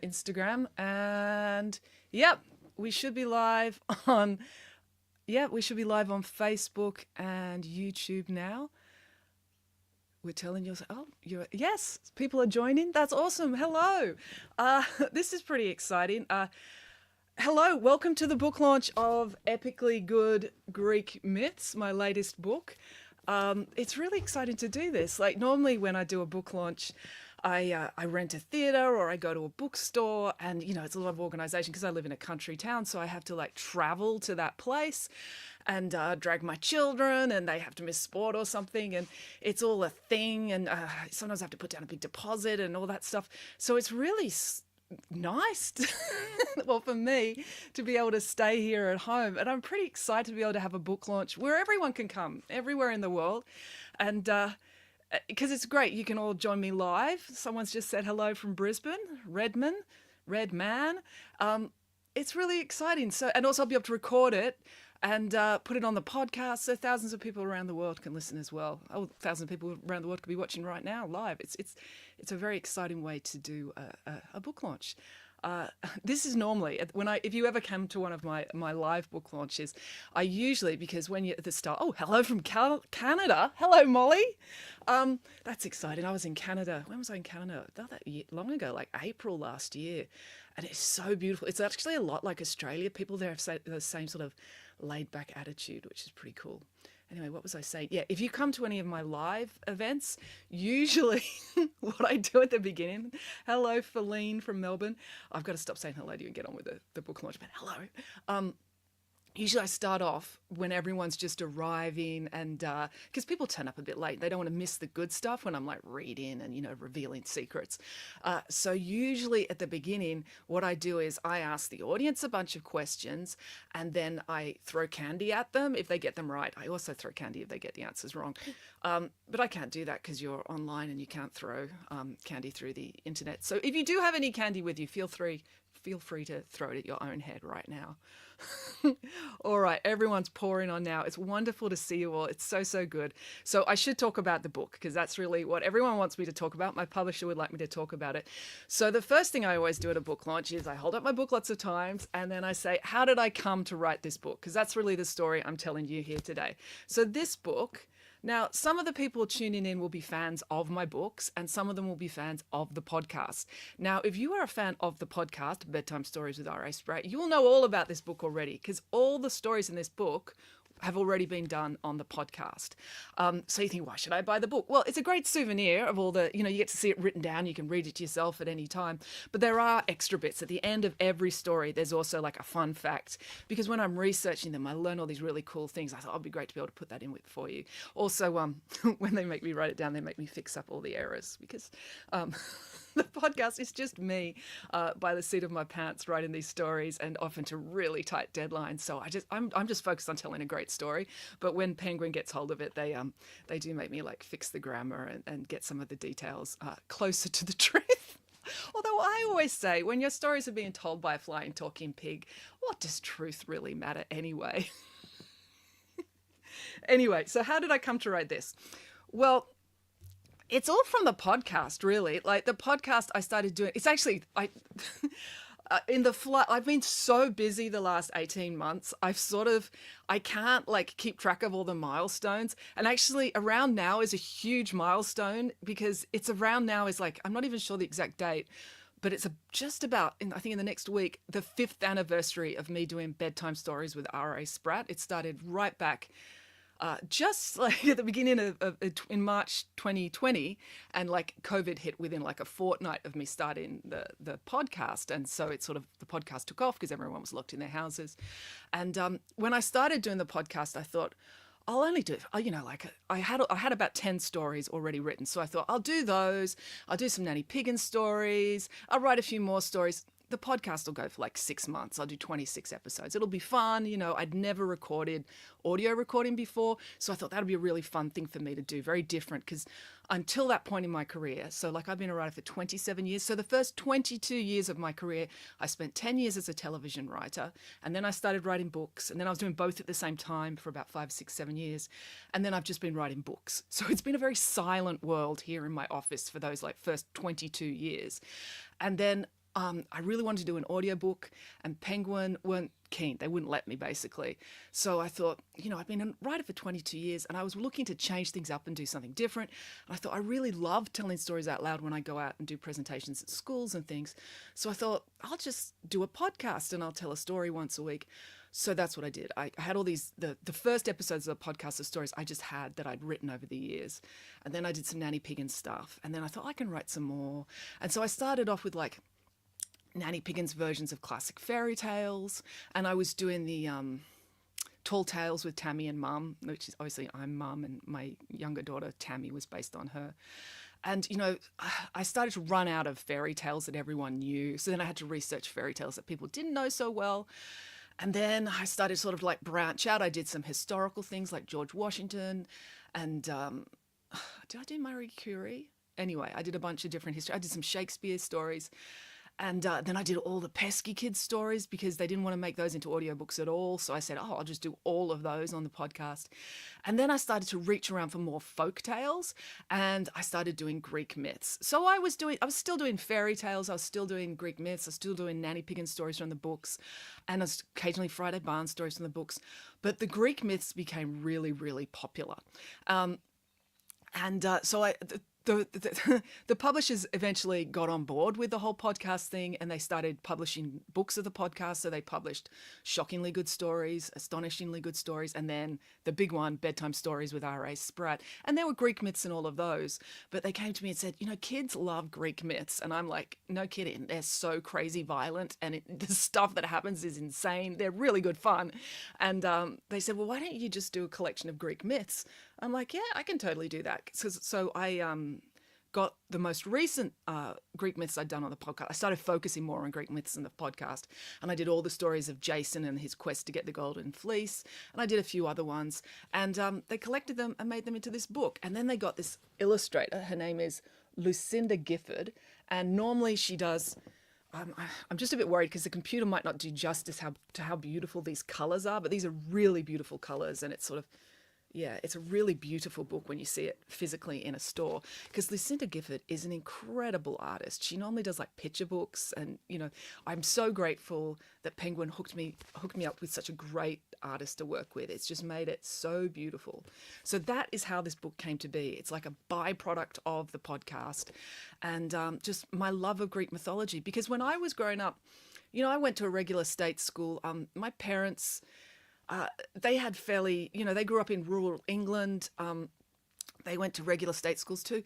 Instagram, and yep, we should be live on Facebook and YouTube now. We're telling you, oh, yes, people are joining. That's awesome. Hello. This is pretty exciting. Hello, welcome to the book launch of Epically Good Greek Myths, my latest book. It's really exciting to do this. Like normally when I do a book launch, I rent a theatre or I go to a bookstore, and it's a lot of organisation because I live in a country town, so I have to like travel to that place and drag my children, and they have to miss sport or something, and it's all a thing, and sometimes I have to put down a big deposit and all that stuff. So it's really nice well, for me, to be able to stay here at home, and I'm pretty excited to be able to have a book launch where everyone can come everywhere in the world, and because it's great, you can all join me live. Someone's just said hello from Brisbane, Redman. It's really exciting. So, and also I'll be able to record it and put it on the podcast, so thousands of people around the world can listen as well. Oh, thousands of people around the world could be watching right now live. It's a very exciting way to do a book launch. This is normally if you ever come to one of my live book launches, I usually, because when you're at the start, oh, hello from Canada. Hello, Molly. That's exciting. I was in Canada. When was I in Canada? Not that long ago, like April last year. And it's so beautiful. It's actually a lot like Australia. People there have the same sort of laid back attitude, which is pretty cool. Anyway, what was I saying? Yeah, if you come to any of my live events, usually what I do at the beginning, hello, Feline from Melbourne. I've got to stop saying hello to you and get on with the book launch, but hello. Usually I start off when everyone's just arriving, and because people turn up a bit late, they don't want to miss the good stuff when I'm like reading and revealing secrets. So usually at the beginning, what I do is I ask the audience a bunch of questions, and then I throw candy at them if they get them right. I also throw candy if they get the answers wrong. But I can't do that because you're online and you can't throw candy through the internet. So if you do have any candy with you, feel free to throw it at your own head right now. All right, everyone's pouring on now. It's wonderful to see you all. It's so good. So I should talk about the book because that's really what everyone wants me to talk about. My publisher would like me to talk about it. So the first thing I always do at a book launch is I hold up my book lots of times, and then I say, how did I come to write this book? Because that's really the story I'm telling you here today. So this book, now, some of the people tuning in will be fans of my books, and some of them will be fans of the podcast. Now, if you are a fan of the podcast, Bedtime Stories with R.A. Spratt, you will know all about this book already, because all the stories in this book have already been done on the podcast. So you think, why should I buy the book? Well, it's a great souvenir of all the, you get to see it written down. You can read it yourself at any time. But there are extra bits. At the end of every story, there's also like a fun fact. Because when I'm researching them, I learn all these really cool things. I thought, it'd be great to be able to put that in for you. Also, when they make me write it down, they make me fix up all the errors. Because the podcast is just me by the seat of my pants writing these stories, and often to really tight deadlines. So I'm just focused on telling a great story. But when Penguin gets hold of it, they do make me like fix the grammar and get some of the details closer to the truth. Although I always say, when your stories are being told by a flying talking pig, what does truth really matter anyway? Anyway, so how did I come to write this? Well, it's all from the podcast, really. Like the podcast I started doing, it's actually, I've been so busy the last 18 months. I can't like keep track of all the milestones. And actually around now is a huge milestone, because it's around now is like, I'm not even sure the exact date, but it's just about, I think in the next week, the 5th anniversary of me doing Bedtime Stories with R.A. Spratt. It started right back just like at the beginning of in March 2020, and like COVID hit within like a fortnight of me starting the podcast, and so it sort of, the podcast took off because everyone was locked in their houses. And when I started doing the podcast, I thought, I'll only do, I had about 10 stories already written, so I thought I'll do those. I'll do some Nanny Piggin stories. I'll write a few more stories. The podcast will go for like 6 months. I'll do 26 episodes. It'll be fun. I'd never recorded audio recording before, so I thought that'd be a really fun thing for me to do. Very different, because until that point in my career, so like I've been a writer for 27 years. So the first 22 years of my career, I spent 10 years as a television writer, and then I started writing books, and then I was doing both at the same time for about 5, 6, 7 years. And then I've just been writing books. So it's been a very silent world here in my office for those like first 22 years. And then I really wanted to do an audiobook, and Penguin weren't keen. They wouldn't let me, basically. So I thought, I've been a writer for 22 years, and I was looking to change things up and do something different. And I thought I really love telling stories out loud when I go out and do presentations at schools and things. So I thought I'll just do a podcast and I'll tell a story once a week. So that's what I did. I had all these, the first episodes of the podcast of stories I just had that I'd written over the years. And then I did some Nanny Piggins stuff. And then I thought I can write some more. And so I started off with like Nanny Piggins versions of classic fairy tales. And I was doing the Tall Tales with Tammy and Mum, which is obviously I'm Mum, and my younger daughter Tammy was based on her. And, I started to run out of fairy tales that everyone knew. So then I had to research fairy tales that people didn't know so well. And then I started sort of like branch out. I did some historical things like George Washington, and did I do Marie Curie? Anyway, I did a bunch of different history. I did some Shakespeare stories. And then I did all the pesky kids stories because they didn't want to make those into audiobooks at all. So I said, I'll just do all of those on the podcast. And then I started to reach around for more folk tales, and I started doing Greek myths. So I was still doing fairy tales. I was still doing Greek myths. I was still doing Nanny Piggins stories from the books, and I was occasionally Friday Barnes stories from the books. But the Greek myths became really, really popular. So the publishers eventually got on board with the whole podcast thing, and they started publishing books of the podcast. So they published Shockingly Good Stories, Astonishingly Good Stories, and then the big one, Bedtime Stories with R.A. Spratt. And there were Greek myths in all of those. But they came to me and said, kids love Greek myths. And I'm like, no kidding. They're so crazy violent, and the stuff that happens is insane. They're really good fun. And they said, well, why don't you just do a collection of Greek myths? I'm like, yeah, I can totally do that. So I got the most recent Greek myths I'd done on the podcast. I started focusing more on Greek myths in the podcast, and I did all the stories of Jason and his quest to get the golden fleece, and I did a few other ones, and they collected them and made them into this book. And then they got this illustrator. Her name is Lucinda Gifford, and normally she does... I'm just a bit worried because the computer might not do justice to how beautiful these colors are, but these are really beautiful colors, and it's sort of... Yeah, it's a really beautiful book when you see it physically in a store, because Lucinda Gifford is an incredible artist. She normally does like picture books, and I'm so grateful that Penguin hooked me up with such a great artist to work with. It's just made it so beautiful. So that is how this book came to be. It's like a byproduct of the podcast, and just my love of Greek mythology. Because when I was growing up, I went to a regular state school. My parents... they had fairly, they grew up in rural England. They went to regular state schools too.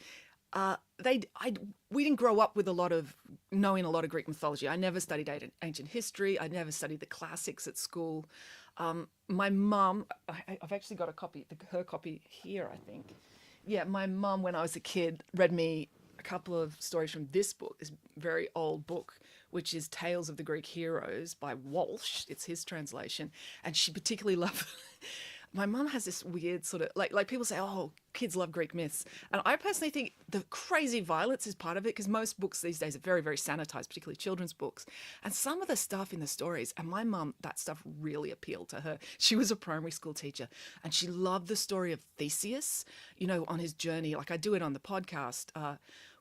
We didn't grow up with knowing a lot of Greek mythology. I never studied ancient history. I never studied the classics at school. My mum, I've actually got her copy here, I think. Yeah, my mum, when I was a kid, read me a couple of stories from this book, this very old book, which is Tales of the Greek Heroes by Walsh. It's his translation. And she particularly loved... My mum has this weird sort of... Like people say, oh, kids love Greek myths. And I personally think the crazy violence is part of it, because most books these days are very, very sanitized, particularly children's books. And some of the stuff in the stories, and my mum, that stuff really appealed to her. She was a primary school teacher, and she loved the story of Theseus, on his journey. Like I do it on the podcast,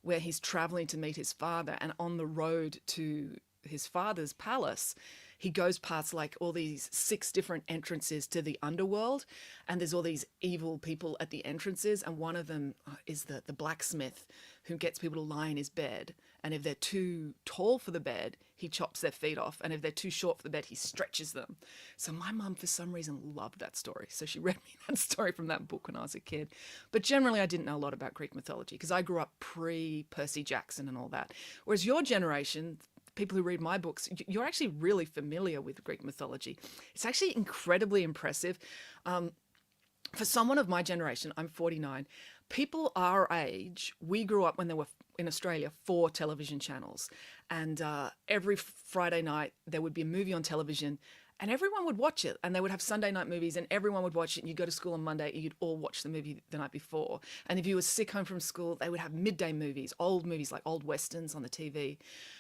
where he's traveling to meet his father, and on the road to his father's palace, he goes past like all these 6 different entrances to the underworld, and there's all these evil people at the entrances, and one of them is the blacksmith who gets people to lie in his bed, and if they're too tall for the bed, he chops their feet off, and if they're too short for the bed, he stretches them. So my mum, for some reason, loved that story, so she read me that story from that book when I was a kid. But generally I didn't know a lot about Greek mythology because I grew up pre-Percy Jackson and all that, whereas your generation, people who read my books, you're actually really familiar with Greek mythology. It's actually incredibly impressive. For someone of my generation, I'm 49, people our age, we grew up when there were, in Australia, 4 television channels. And every Friday night there would be a movie on television, and everyone would watch it, and they would have Sunday night movies, and everyone would watch it, and you'd go to school on Monday, and you'd all watch the movie the night before. And if you were sick home from school, they would have midday movies, old movies like old westerns on the TV.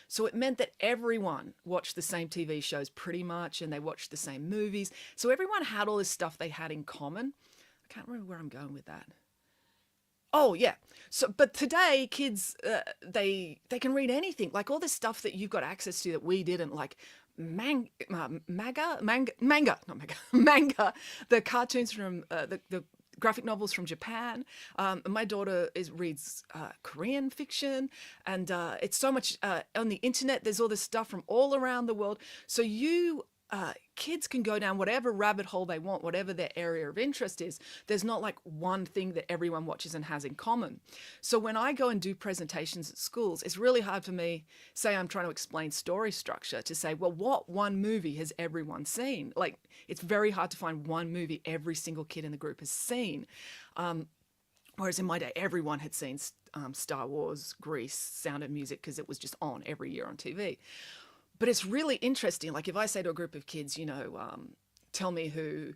So it meant that everyone watched the same TV shows pretty much, and they watched the same movies. So everyone had all this stuff they had in common. I can't remember where I'm going with that. Oh yeah. So, but today kids, they can read anything. Like all this stuff that you've got access to that we didn't. Like manga, not manga, manga. The cartoons from the graphic novels from Japan. My daughter reads Korean fiction, and it's so much on the internet. There's all this stuff from all around the world. So kids can go down whatever rabbit hole they want, whatever their area of interest is. There's not like one thing that everyone watches and has in common. So when I go and do presentations at schools, it's really hard for me, say I'm trying to explain story structure, to say, well, what one movie has everyone seen? Like, it's very hard to find one movie every single kid in the group has seen. Whereas in my day, everyone had seen Star Wars, Grease, Sound of Music, because it was just on every year on TV. But it's really interesting. Like if I say to a group of kids, tell me who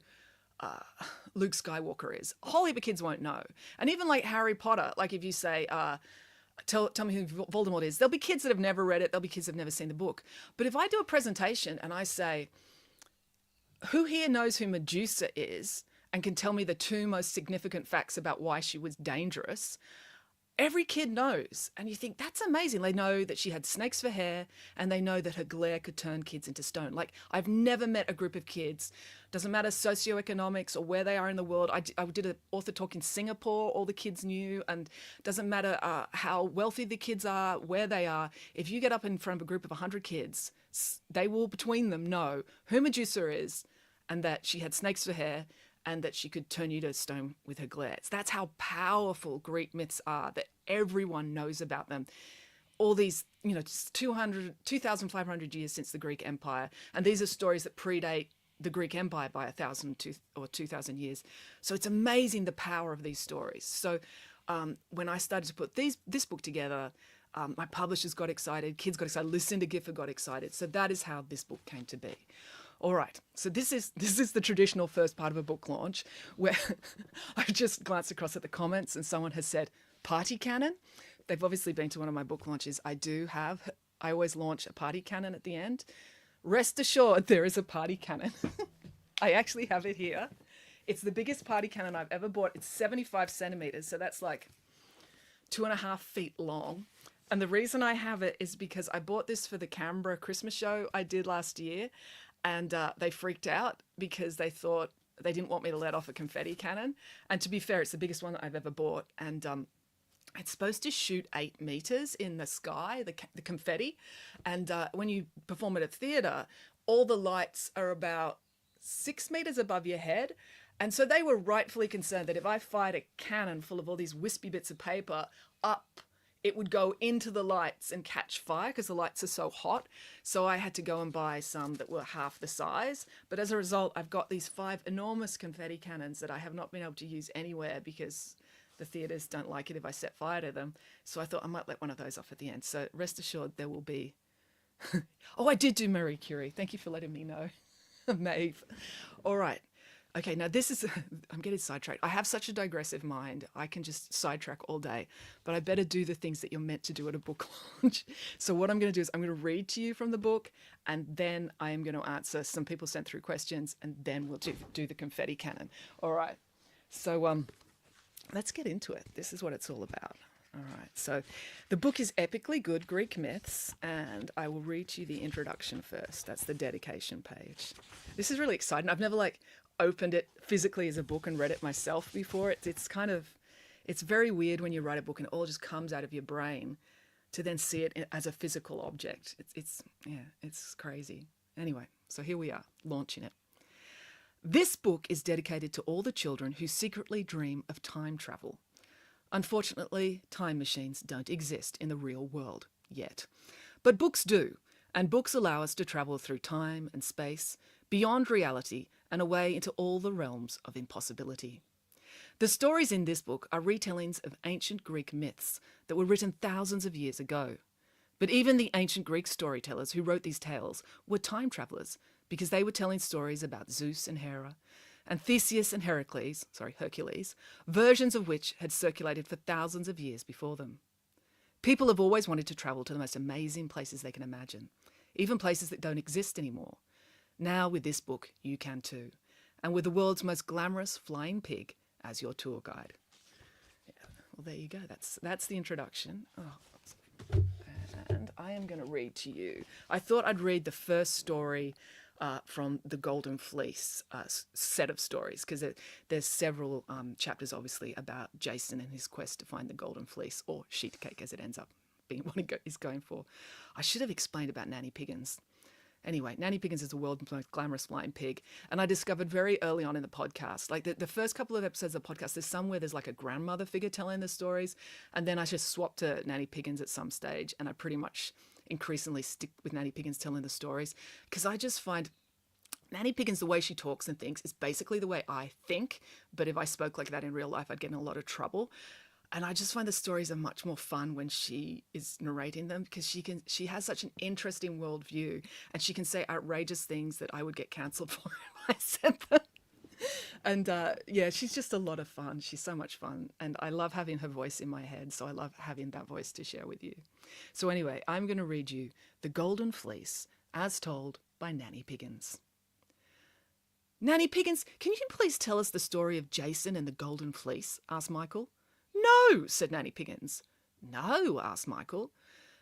Luke Skywalker is, a whole heap of kids won't know. And even like Harry Potter, like if you say, tell me who Voldemort is, there'll be kids that have never read it. There'll be kids that have never seen the book. But if I do a presentation and I say, who here knows who Medusa is and can tell me the two most significant facts about why she was dangerous, every kid knows. And you think, that's amazing. They know that she had snakes for hair, and they know that her glare could turn kids into stone. Like, I've never met a group of kids, doesn't matter socioeconomics or where they are in the world. I did an author talk in Singapore, all the kids knew, and doesn't matter how wealthy the kids are, where they are. If you get up in front of a group of 100 kids, they will, between them, know who Medusa is, and that she had snakes for hair, and that she could turn you to stone with her glare. That's how powerful Greek myths are, that everyone knows about them. All these, just 2,500 years since the Greek Empire. And these are stories that predate the Greek Empire by 1,000 or 2,000 years. So it's amazing the power of these stories. So when I started to put this book together, my publishers got excited, kids got excited, Lucinda Gifford got excited. So that is how this book came to be. All right, so this is the traditional first part of a book launch, where I've just glanced across at the comments and someone has said, party cannon? They've obviously been to one of my book launches. I always launch a party cannon at the end. Rest assured, there is a party cannon. I actually have it here. It's the biggest party cannon I've ever bought. It's 75 centimeters, so that's like 2.5 feet long. And the reason I have it is because I bought this for the Canberra Christmas show I did last year. And they freaked out because they thought they didn't want me to let off a confetti cannon. And to be fair, it's the biggest one I've ever bought. And it's supposed to shoot 8 meters in the sky, the confetti. And when you perform at a theater, all the lights are about 6 meters above your head. And so they were rightfully concerned that if I fired a cannon full of all these wispy bits of paper up, it would go into the lights and catch fire because the lights are so hot. So I had to go and buy some that were half the size. But as a result, I've got these 5 enormous confetti cannons that I have not been able to use anywhere because the theatres don't like it if I set fire to them. So I thought I might let one of those off at the end. So rest assured there will be... Oh, I did do Marie Curie. Thank you for letting me know. Maeve. All right. Okay, now this is, I'm getting sidetracked. I have such a digressive mind. I can just sidetrack all day, but I better do the things that you're meant to do at a book launch. So what I'm going to do is I'm going to read to you from the book, and then I am going to answer some people sent through questions, and then we'll do the confetti cannon. All right. So let's get into it. This is what it's all about. All right. So the book is Epically Good Greek Myths, and I will read to you the introduction first. That's the dedication page. This is really exciting. I've never opened it physically as a book and read it myself before. It's very weird when you write a book and it all just comes out of your brain to then see it as a physical object. It's crazy. Anyway, so here we are, launching it. This book is dedicated to all the children who secretly dream of time travel. Unfortunately, time machines don't exist in the real world yet. But books do, and books allow us to travel through time and space, beyond reality, and away into all the realms of impossibility. The stories in this book are retellings of ancient Greek myths that were written thousands of years ago. But even the ancient Greek storytellers who wrote these tales were time travellers because they were telling stories about Zeus and Hera, and Theseus and Hercules, versions of which had circulated for thousands of years before them. People have always wanted to travel to the most amazing places they can imagine, even places that don't exist anymore. Now with this book, you can too, and with the world's most glamorous flying pig as your tour guide. Yeah. Well, there you go. That's the introduction. And I am going to read to you. I thought I'd read the first story from the Golden Fleece set of stories, because there's several chapters, obviously, about Jason and his quest to find the Golden Fleece, or sheet cake as it ends up being what he's going for. I should have explained about Nanny Piggins. Anyway, Nanny Piggins is the world's most glamorous flying pig. And I discovered very early on in the podcast, like the first couple of episodes of the podcast, there's somewhere there's like a grandmother figure telling the stories. And then I just swapped to Nanny Piggins at some stage. And I pretty much increasingly stick with Nanny Piggins telling the stories, because I just find Nanny Piggins, the way she talks and thinks, is basically the way I think. But if I spoke like that in real life, I'd get in a lot of trouble. And I just find the stories are much more fun when she is narrating them, because she has such an interesting worldview, and she can say outrageous things that I would get cancelled for if I said them. And yeah, she's just a lot of fun. She's so much fun. And I love having her voice in my head. So I love having that voice to share with you. So anyway, I'm going to read you The Golden Fleece as told by Nanny Piggins. Nanny Piggins, can you please tell us the story of Jason and the Golden Fleece? Asked Michael. No, said Nanny Piggins. No, asked Michael.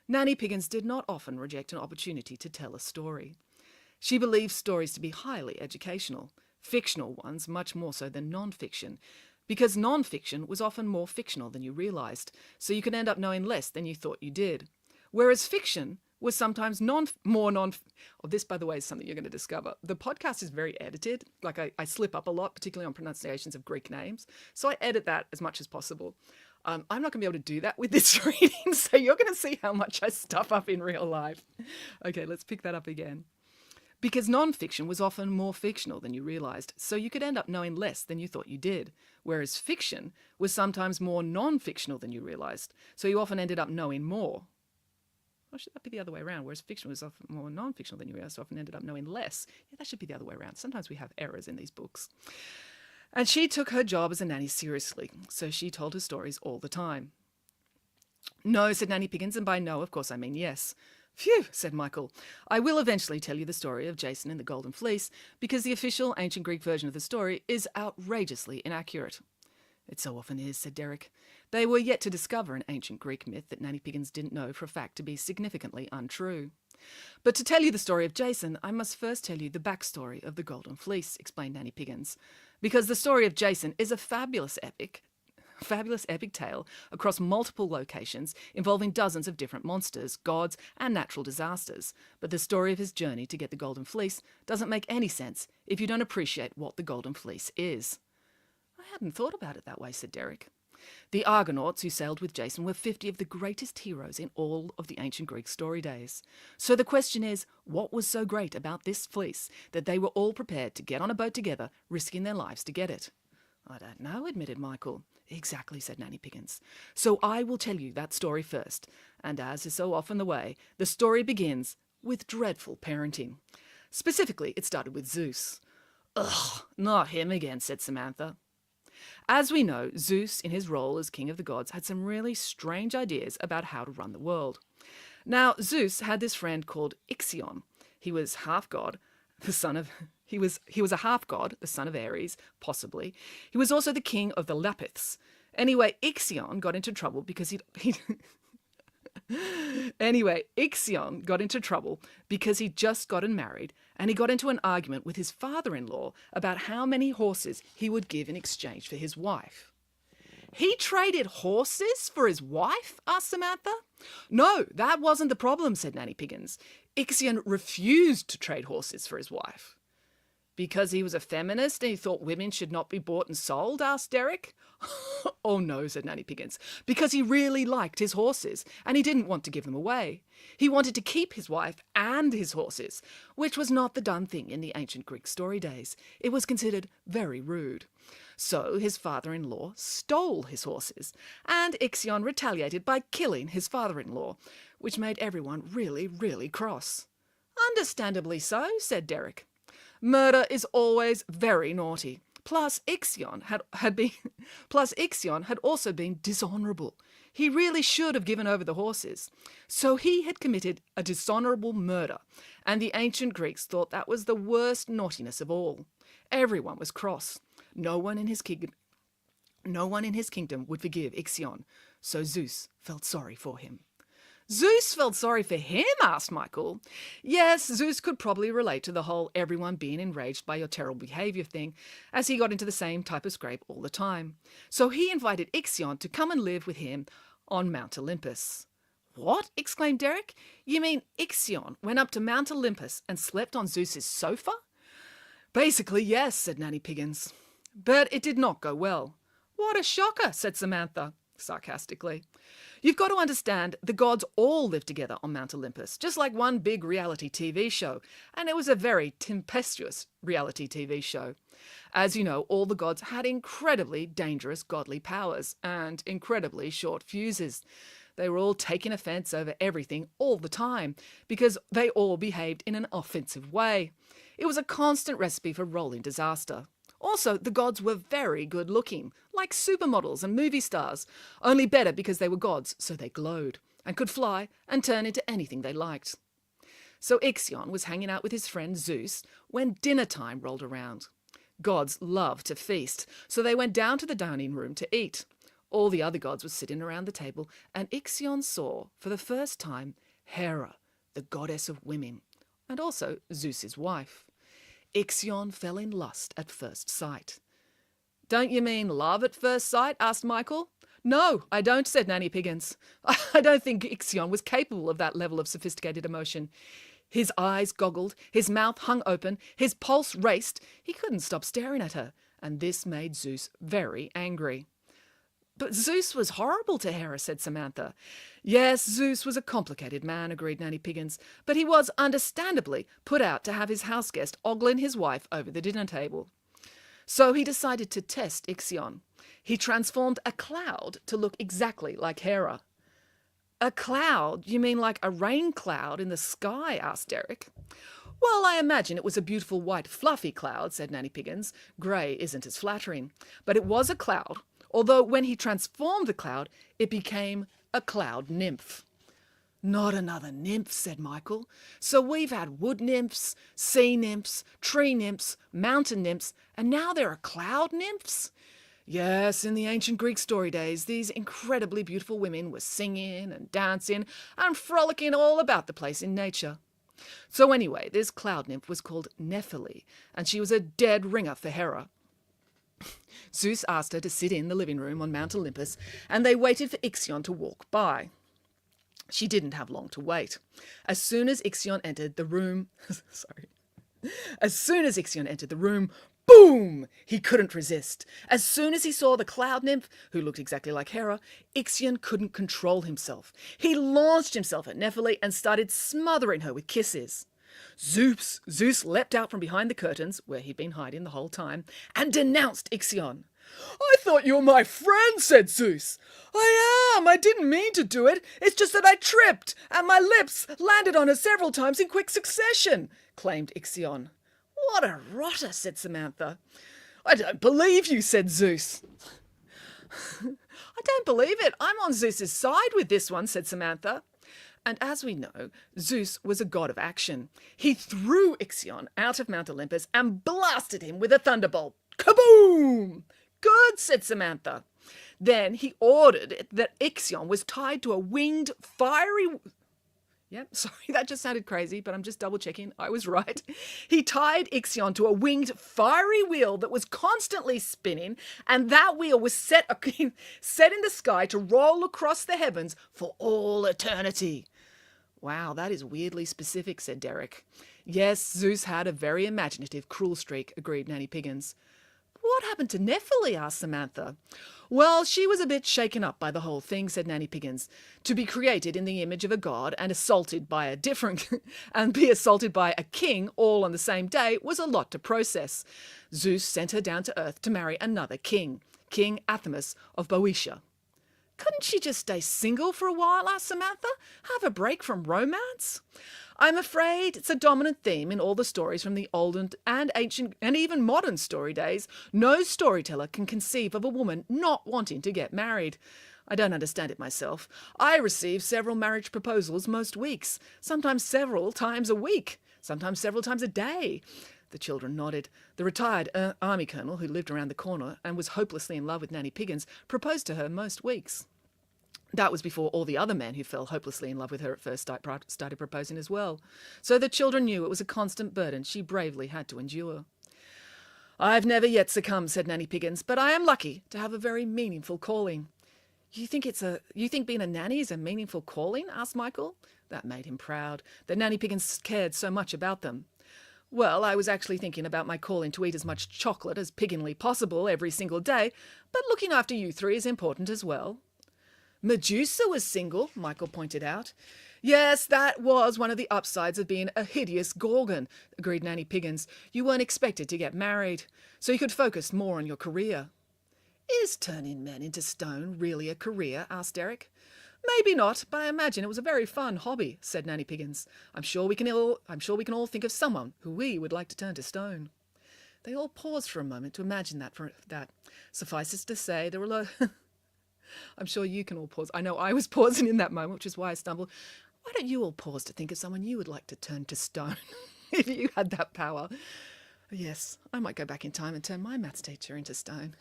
Nanny Piggins did not often reject an opportunity to tell a story. She believed stories to be highly educational, fictional ones much more so than non-fiction, because non-fiction was often more fictional than you realised, so you could end up knowing less than you thought you did. Whereas fiction was sometimes this, by the way, is something you're going to discover. The podcast is very edited. Like I slip up a lot, particularly on pronunciations of Greek names. So I edit that as much as possible. I'm not going to be able to do that with this reading, so you're going to see how much I stuff up in real life. Okay, let's pick that up again. Because non-fiction was often more fictional than you realised, so you could end up knowing less than you thought you did. Whereas fiction was sometimes more non-fictional than you realised, so you often ended up knowing more. Or should that be the other way around? Whereas fiction was often more non-fictional than you realised, so often ended up knowing less. Yeah, that should be the other way around. Sometimes we have errors in these books. And she took her job as a nanny seriously, so she told her stories all the time. No, said Nanny Piggins, and by no, of course, I mean yes. Phew, said Michael. I will eventually tell you the story of Jason and the Golden Fleece, because the official ancient Greek version of the story is outrageously inaccurate. It so often is, said Derek. They were yet to discover an ancient Greek myth that Nanny Piggins didn't know for a fact to be significantly untrue. But to tell you the story of Jason, I must first tell you the backstory of the Golden Fleece, explained Nanny Piggins, because the story of Jason is a fabulous epic tale across multiple locations involving dozens of different monsters, gods, and natural disasters. But the story of his journey to get the Golden Fleece doesn't make any sense if you don't appreciate what the Golden Fleece is. I hadn't thought about it that way, said Derek. The Argonauts who sailed with Jason were 50 of the greatest heroes in all of the ancient Greek story days. So the question is, what was so great about this fleece that they were all prepared to get on a boat together, risking their lives to get it? I don't know, admitted Michael. Exactly, said Nanny Piggins. So I will tell you that story first. And as is so often the way, the story begins with dreadful parenting. Specifically, it started with Zeus. Ugh, not him again, said Samantha. As we know, Zeus, in his role as king of the gods, had some really strange ideas about how to run the world. Now, Zeus had this friend called Ixion. He was half god, the son of... He was a half god, the son of Ares, possibly. He was also the king of the Lapiths. Anyway, Ixion got into trouble because Ixion got into trouble because he'd just gotten married, and he got into an argument with his father-in-law about how many horses he would give in exchange for his wife. He traded horses for his wife? Asked Samantha. No, that wasn't the problem, said Nanny Piggins. Ixion refused to trade horses for his wife. Because he was a feminist and he thought women should not be bought and sold? Asked Derek. Oh no, said Nanny Piggins, because he really liked his horses and he didn't want to give them away. He wanted to keep his wife and his horses, which was not the done thing in the ancient Greek story days. It was considered very rude. So his father-in-law stole his horses, and Ixion retaliated by killing his father-in-law, which made everyone really, really cross. Understandably so, said Derek. Murder is always very naughty. Plus, Ixion had also been dishonourable. He really should have given over the horses. So he had committed a dishonourable murder, and the ancient Greeks thought that was the worst naughtiness of all. Everyone was cross. No one in his kingdom No one in his kingdom would forgive Ixion, so Zeus felt sorry for him. Zeus felt sorry for him? Asked Michael. Yes, Zeus could probably relate to the whole everyone being enraged by your terrible behaviour thing, as he got into the same type of scrape all the time. So he invited Ixion to come and live with him on Mount Olympus. What? Exclaimed Derek. You mean Ixion went up to Mount Olympus and slept on Zeus's sofa? Basically, yes, said Nanny Piggins. But it did not go well. What a shocker, said Samantha, sarcastically. You've got to understand, the gods all lived together on Mount Olympus, just like one big reality TV show, and it was a very tempestuous reality TV show. As you know, all the gods had incredibly dangerous godly powers and incredibly short fuses. They were all taking offence over everything all the time because they all behaved in an offensive way. It was a constant recipe for rolling disaster. Also, the gods were very good looking, like supermodels and movie stars, only better because they were gods, so they glowed, and could fly and turn into anything they liked. So Ixion was hanging out with his friend Zeus when dinner time rolled around. Gods love to feast, so they went down to the dining room to eat. All the other gods were sitting around the table, and Ixion saw, for the first time, Hera, the goddess of women, and also Zeus's wife. Ixion fell in lust at first sight. Don't you mean love at first sight? Asked Michael. No, I don't, said Nanny Piggins. I don't think Ixion was capable of that level of sophisticated emotion. His eyes goggled, his mouth hung open, his pulse raced. He couldn't stop staring at her, and this made Zeus very angry. But Zeus was horrible to Hera, said Samantha. Yes, Zeus was a complicated man, agreed Nanny Piggins, but he was understandably put out to have his house guest ogling his wife over the dinner table. So he decided to test Ixion. He transformed a cloud to look exactly like Hera. A cloud? You mean like a rain cloud in the sky? Asked Derek. Well, I imagine it was a beautiful white fluffy cloud, said Nanny Piggins. Grey isn't as flattering. But it was a cloud, although when he transformed the cloud, it became a cloud nymph. Not another nymph, said Michael. So we've had wood nymphs, sea nymphs, tree nymphs, mountain nymphs, and now there are cloud nymphs? Yes, in the ancient Greek story days, these incredibly beautiful women were singing and dancing and frolicking all about the place in nature. So anyway, this cloud nymph was called Nephilie, and she was a dead ringer for Hera. Zeus asked her to sit in the living room on Mount Olympus, and they waited for Ixion to walk by. She didn't have long to wait. As soon as Ixion entered the room, boom! He couldn't resist. As soon as he saw the cloud nymph, who looked exactly like Hera, Ixion couldn't control himself. He launched himself at Nephilie and started smothering her with kisses. Zeus leapt out from behind the curtains, where he'd been hiding the whole time, and denounced Ixion. I thought you were my friend, said Zeus. I am. I didn't mean to do it. It's just that I tripped, and my lips landed on her several times in quick succession, claimed Ixion. What a rotter, said Samantha. I don't believe you, said Zeus. I don't believe it. I'm on Zeus's side with this one, said Samantha. And as we know, Zeus was a god of action. He threw Ixion out of Mount Olympus and blasted him with a thunderbolt. Kaboom! Good, said Samantha. Then he ordered that Ixion was tied to a winged, fiery... Yep, sorry, that just sounded crazy, but I'm just double-checking. I was right. He tied Ixion to a winged, fiery wheel that was constantly spinning, and that wheel was set in the sky to roll across the heavens for all eternity. Wow, that is weirdly specific, said Derek. Yes, Zeus had a very imaginative, cruel streak, agreed Nanny Piggins. What happened to Nephilie? Asked Samantha. Well, she was a bit shaken up by the whole thing, said Nanny Piggins. To be created in the image of a god and assaulted by a king all on the same day was a lot to process. Zeus sent her down to earth to marry another king, King Athamas of Boeotia. Couldn't she just stay single for a while? Asked Samantha. Have a break from romance? I'm afraid it's a dominant theme in all the stories from the old and ancient and even modern story days. No storyteller can conceive of a woman not wanting to get married. I don't understand it myself. I receive several marriage proposals most weeks, sometimes several times a week, sometimes several times a day. The children nodded. The retired army colonel, who lived around the corner and was hopelessly in love with Nanny Piggins, proposed to her most weeks. That was before all the other men who fell hopelessly in love with her at first started proposing as well. So the children knew it was a constant burden she bravely had to endure. "I've never yet succumbed," said Nanny Piggins, "but I am lucky to have a very meaningful calling." You think being a nanny is a meaningful calling?" asked Michael. That made him proud, that Nanny Piggins cared so much about them. "Well, I was actually thinking about my calling to eat as much chocolate as pigginly possible every single day, but looking after you three is important as well." "Medusa was single," Michael pointed out. "Yes, that was one of the upsides of being a hideous Gorgon," agreed Nanny Piggins. "You weren't expected to get married, so you could focus more on your career." "Is turning men into stone really a career?" asked Derek. "Maybe not, but I imagine it was a very fun hobby," said Nanny Piggins. I'm sure we can all think of someone who we would like to turn to stone." They all paused for a moment to imagine that. Suffice it to say, there were I'm sure you can all pause. I know I was pausing in that moment, which is why I stumbled. Why don't you all pause to think of someone you would like to turn to stone if you had that power? Yes, I might go back in time and turn my maths teacher into stone.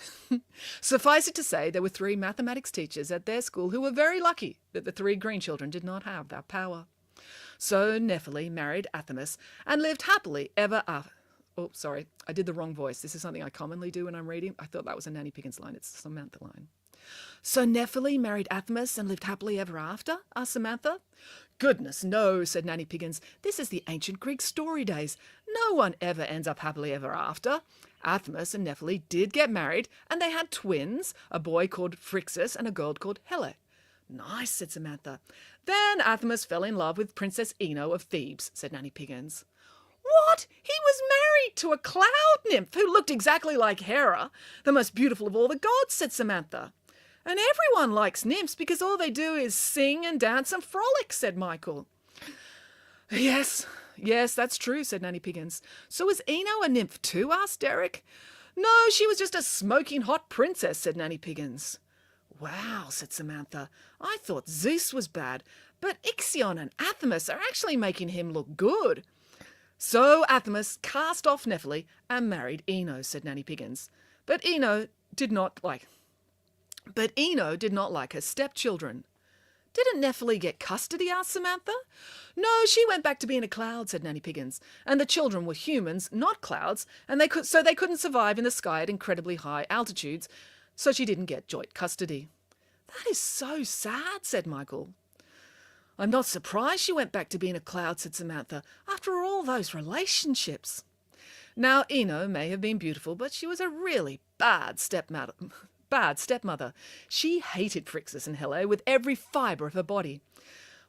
Suffice it to say, there were 3 mathematics teachers at their school who were very lucky that the 3 green children did not have that power. So Nephilim married Athamas and lived happily ever after. Oh, sorry, I did the wrong voice. This is something I commonly do when I'm reading. I thought that was a Nanny Piggins line. It's a Samantha line. "So Nephilim married Athamas and lived happily ever after?" asked Samantha. "Goodness, no," said Nanny Piggins. "This is the ancient Greek story days. No one ever ends up happily ever after. Athamas and Nephilim did get married, and they had twins, a boy called Phrixus and a girl called Helle." "Nice," said Samantha. "Then Athamas fell in love with Princess Ino of Thebes," said Nanny Piggins. "What? He was married to a cloud nymph who looked exactly like Hera, the most beautiful of all the gods," said Samantha. "And everyone likes nymphs because all they do is sing and dance and frolic," said Michael. Yes, that's true," said Nanny Piggins. "So was Ino a nymph too?" asked Derek. "No, she was just a smoking hot princess," said Nanny Piggins. "Wow," said Samantha. "I thought Zeus was bad, but Ixion and Athamas are actually making him look good." "So Athamas cast off Nephilim and married Ino," said Nanny Piggins. But Ino did not like her stepchildren. "Didn't Nephilim get custody?" asked Samantha. "No, she went back to being a cloud," said Nanny Piggins. "And the children were humans, not clouds, and they couldn't survive in the sky at incredibly high altitudes, so she didn't get joint custody." "That is so sad," said Michael. "I'm not surprised she went back to being a cloud," said Samantha, "after all those relationships." Now, Ino may have been beautiful, but she was a really bad stepmother. She hated Phrixus and Helle with every fibre of her body.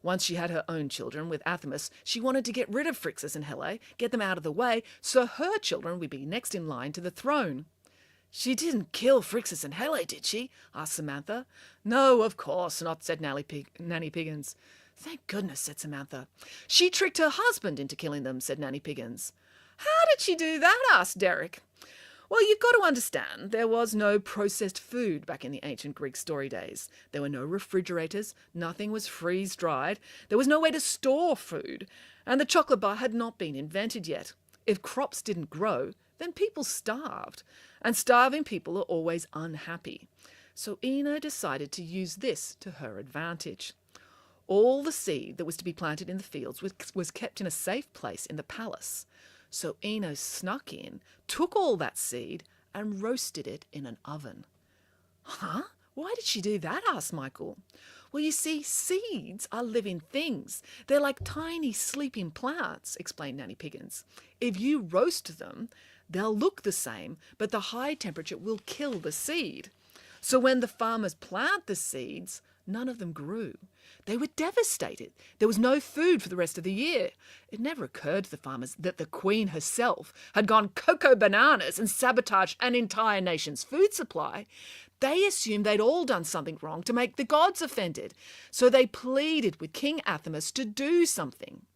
Once she had her own children with Athamas, she wanted to get rid of Phrixus and Helle, get them out of the way, so her children would be next in line to the throne. "She didn't kill Phrixus and Helle, did she?" asked Samantha. "No, of course not," said Nanny Piggins. "Thank goodness," said Samantha. "She tricked her husband into killing them," said Nanny Piggins. "How did she do that?" asked Derek. "Well, you've got to understand, there was no processed food back in the ancient Greek story days. There were no refrigerators, nothing was freeze-dried, there was no way to store food, and the chocolate bar had not been invented yet. If crops didn't grow, then people starved, and starving people are always unhappy. So Ino decided to use this to her advantage. All the seed that was to be planted in the fields was kept in a safe place in the palace. So Ino snuck in, took all that seed, and roasted it in an oven." "Huh? Why did she do that?" asked Michael. "Well, you see, seeds are living things. They're like tiny sleeping plants," explained Nanny Piggins. "If you roast them, they'll look the same, but the high temperature will kill the seed. So when the farmers plant the seeds, none of them grew. They were devastated. There was no food for the rest of the year. It never occurred to the farmers that the Queen herself had gone cocoa bananas and sabotaged an entire nation's food supply. They assumed they'd all done something wrong to make the gods offended, so they pleaded with King Athamas to do something.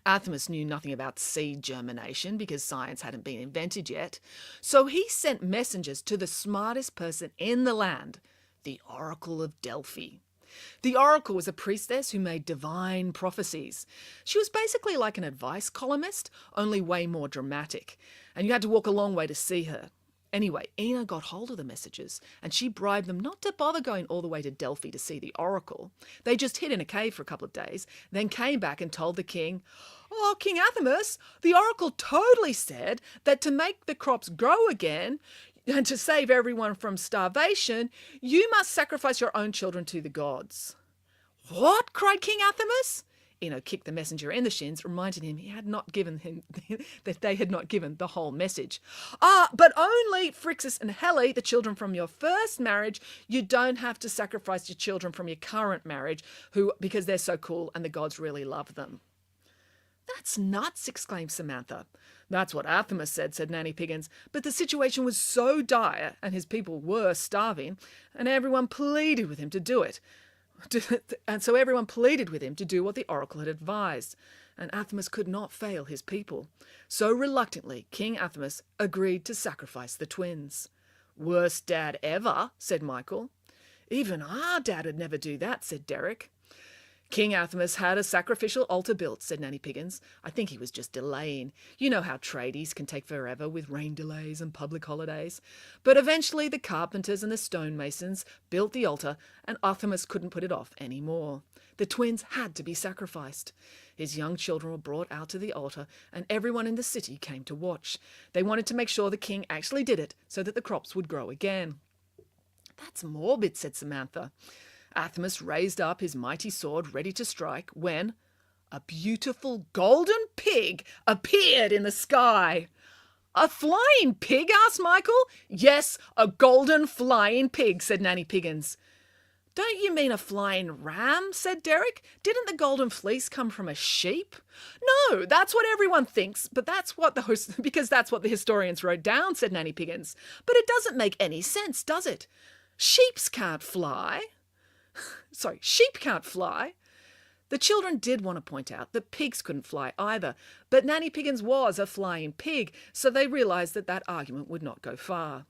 Athamas knew nothing about seed germination because science hadn't been invented yet, so he sent messengers to the smartest person in the land, the Oracle of Delphi. The oracle was a priestess who made divine prophecies. She was basically like an advice columnist, only way more dramatic, and you had to walk a long way to see her. Anyway, Ina got hold of the messages, and she bribed them not to bother going all the way to Delphi to see the oracle. They just hid in a cave for a couple of days, then came back and told the king, "Oh, King Athamas, the oracle totally said that to make the crops grow again, and to save everyone from starvation, you must sacrifice your own children to the gods." "What?" cried King Athamas. Ino kicked the messenger in the shins, reminding him he had not given him that they had not given the whole message. But only Phrixus and Helle, the children from your first marriage. You don't have to sacrifice your children from your current marriage, because they're so cool and the gods really love them." "That's nuts," exclaimed Samantha. "That's what Athamas said Nanny Piggins. But the situation was so dire, and his people were starving, and everyone pleaded with him to do it. And so everyone pleaded with him to do what the oracle had advised, and Athamas could not fail his people. So reluctantly, King Athamas agreed to sacrifice the twins." "Worst dad ever," said Michael. "Even our dad would never do that," said Derek. "King Athamas had a sacrificial altar built," said Nanny Piggins. "I think he was just delaying. You know how tradies can take forever with rain delays and public holidays. But eventually the carpenters and the stonemasons built the altar, and Athamas couldn't put it off any more. The twins had to be sacrificed. His young children were brought out to the altar, and everyone in the city came to watch. They wanted to make sure the king actually did it so that the crops would grow again." "That's morbid," said Samantha. Athamas raised up his mighty sword ready to strike when a beautiful golden pig appeared in the sky. "A flying pig?" asked Michael. "Yes, a golden flying pig," said Nanny Piggins. "Don't you mean a flying ram?" said Derek. "Didn't the golden fleece come from a sheep?" "No, that's what everyone thinks, but because that's what the historians wrote down," said Nanny Piggins. "But it doesn't make any sense, does it? Sheep can't fly. The children did want to point out that pigs couldn't fly either, but Nanny Piggins was a flying pig, so they realised that argument would not go far.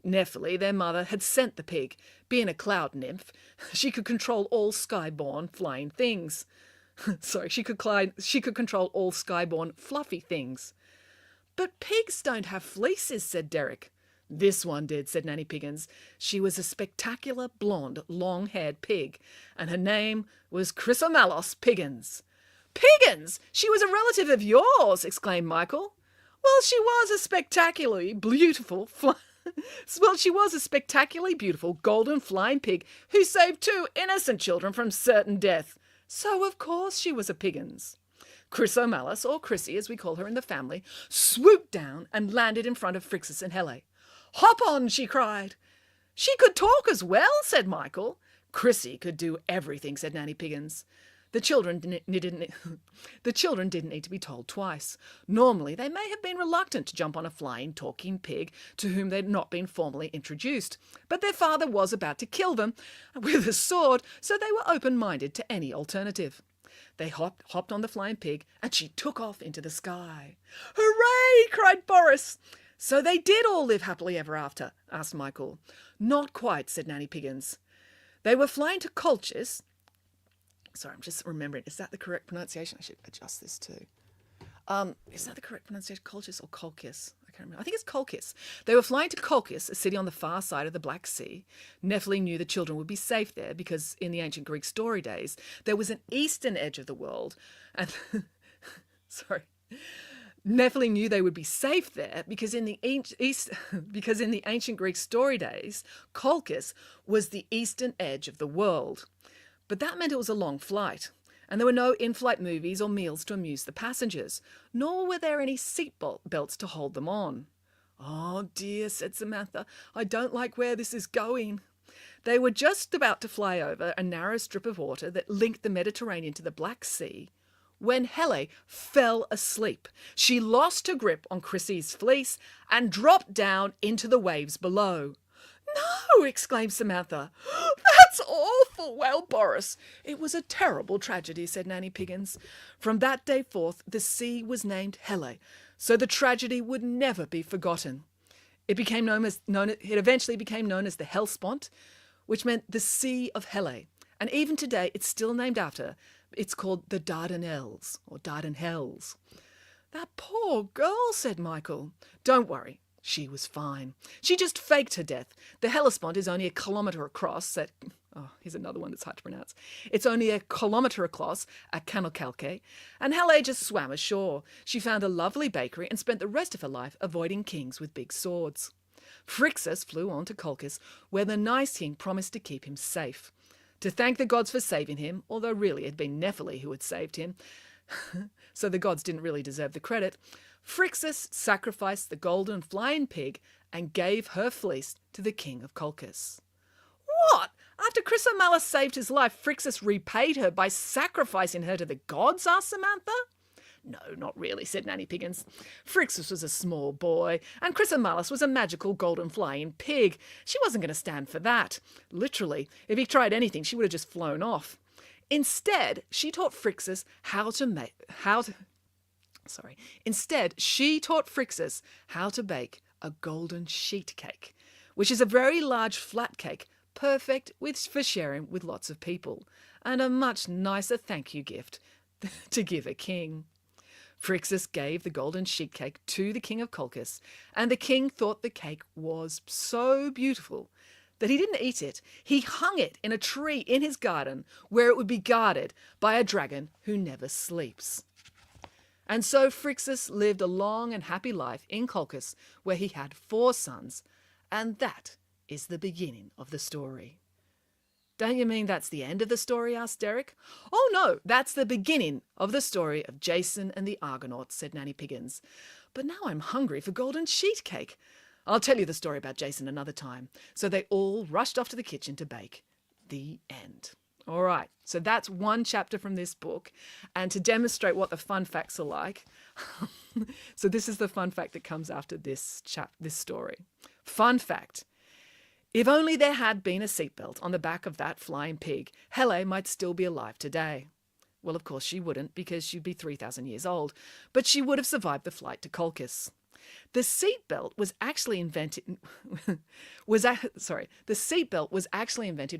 Nephele, their mother, had sent the pig. Being a cloud nymph, she could control all skyborn flying things. She could control all skyborn fluffy things. "But pigs don't have fleeces," said Derek. "This one did," said Nanny Piggins. "She was a spectacular, blonde, long-haired pig, and her name was Chrysomalos Piggins." "Piggins! She was a relative of yours!" exclaimed Michael. "Well, she was a spectacularly beautiful golden flying pig who saved 2 innocent children from certain death. So of course she was a Piggins." Chrysomalos, or Chrissy as we call her in the family, swooped down and landed in front of Phrixus and Helle. "Hop on," she cried. "She could talk as well," said Michael. "Chrissy could do everything," said Nanny Piggins. The children didn't need to be told twice. Normally they may have been reluctant to jump on a flying, talking pig to whom they'd not been formally introduced, but their father was about to kill them with a sword, so they were open-minded to any alternative. They hopped on the flying pig, and she took off into the sky. "Hooray!" cried Boris. "So they did all live happily ever after?" asked Michael. "Not quite," said Nanny Piggins. "They were flying to Colchis." Sorry, I'm just remembering. Is that the correct pronunciation? I should adjust this too. Is that the correct pronunciation? Colchis or Colchis? I can't remember. I think it's Colchis. They were flying to Colchis, a city on the far side of the Black Sea. Nephele knew the children would be safe there because in the ancient Greek story days, there was an eastern edge of the world. And Nephele knew they would be safe there because in the ancient Greek story days, Colchis was the eastern edge of the world. But that meant it was a long flight, and there were no in-flight movies or meals to amuse the passengers, nor were there any seat belts to hold them on. "Oh dear," said Samantha, "I don't like where this is going." They were just about to fly over a narrow strip of water that linked the Mediterranean to the Black Sea when Helle fell asleep. She lost her grip on Chrissy's fleece and dropped down into the waves below. "No!" exclaimed Samantha. "That's awful." "Well, Boris, it was a terrible tragedy," said Nanny Piggins. "From that day forth, the sea was named Helle, so the tragedy would never be forgotten. It eventually became known as the Hellespont, which meant the Sea of Helle, And even today, it's still named after her. It's called the Dardanelles, or Dardanelles. That poor girl, said Michael. Don't worry, she was fine. She just faked her death. The Hellespont is only a kilometre across at... Oh, here's another one that's hard to pronounce. It's only a kilometre across at Canalcalque, and Helle just swam ashore. She found a lovely bakery and spent the rest of her life avoiding kings with big swords. Phrixus flew on to Colchis, where the nice king promised to keep him safe. To thank the gods for saving him, although really it had been Nephele who had saved him, so the gods didn't really deserve the credit, Phrixus sacrificed the golden flying pig and gave her fleece to the king of Colchis. What? After Chrysomelis saved his life, Phrixus repaid her by sacrificing her to the gods? Asked Samantha. No, not really, said Nanny Piggins. Phrixus was a small boy, and Chrysomelis was a magical golden flying pig. She wasn't going to stand for that. Literally, if he tried anything, she would have just flown off. Instead, she taught Phrixus Instead, she taught Phrixus how to bake a golden sheet cake, which is a very large flat cake, perfect for sharing with lots of people, and a much nicer thank you gift to give a king. Phrixus gave the golden sheet cake to the king of Colchis, and the king thought the cake was so beautiful that he didn't eat it. He hung it in a tree in his garden where it would be guarded by a dragon who never sleeps. And so Phrixus lived a long and happy life in Colchis, where he had 4 sons, and that is the beginning of the story. Don't you mean that's the end of the story? Asked Derek. Oh no, that's the beginning of the story of Jason and the Argonauts, said Nanny Piggins. But now I'm hungry for golden sheet cake. I'll tell you the story about Jason another time. So they all rushed off to the kitchen to bake. The end. All right, so that's one chapter from this book. And to demonstrate what the fun facts are like, so this is the fun fact that comes after this story. Fun fact. If only there had been a seatbelt on the back of that flying pig, Helle might still be alive today. Well, of course she wouldn't, because she'd be 3,000 years old, but she would have survived the flight to Colchis. The seatbelt was actually invented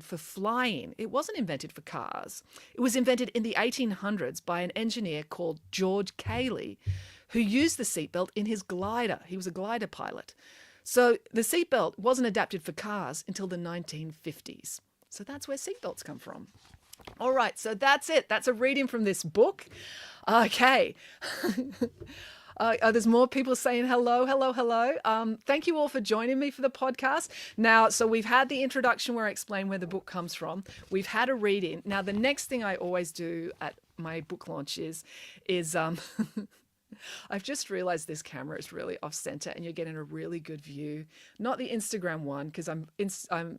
for flying. It wasn't invented for cars. It was invented in the 1800s by an engineer called George Cayley, who used the seatbelt in his glider. He was a glider pilot. So the seatbelt wasn't adapted for cars until the 1950s. So that's where seatbelts come from. All right, so that's it. That's a reading from this book. Okay. There's more people saying hello, hello, hello. Thank you all for joining me for the podcast. Now, so we've had the introduction where I explain where the book comes from. We've had a reading. Now, the next thing I always do at my book launches is I've just realized this camera is really off center and you're getting a really good view. Not the Instagram one, because I'm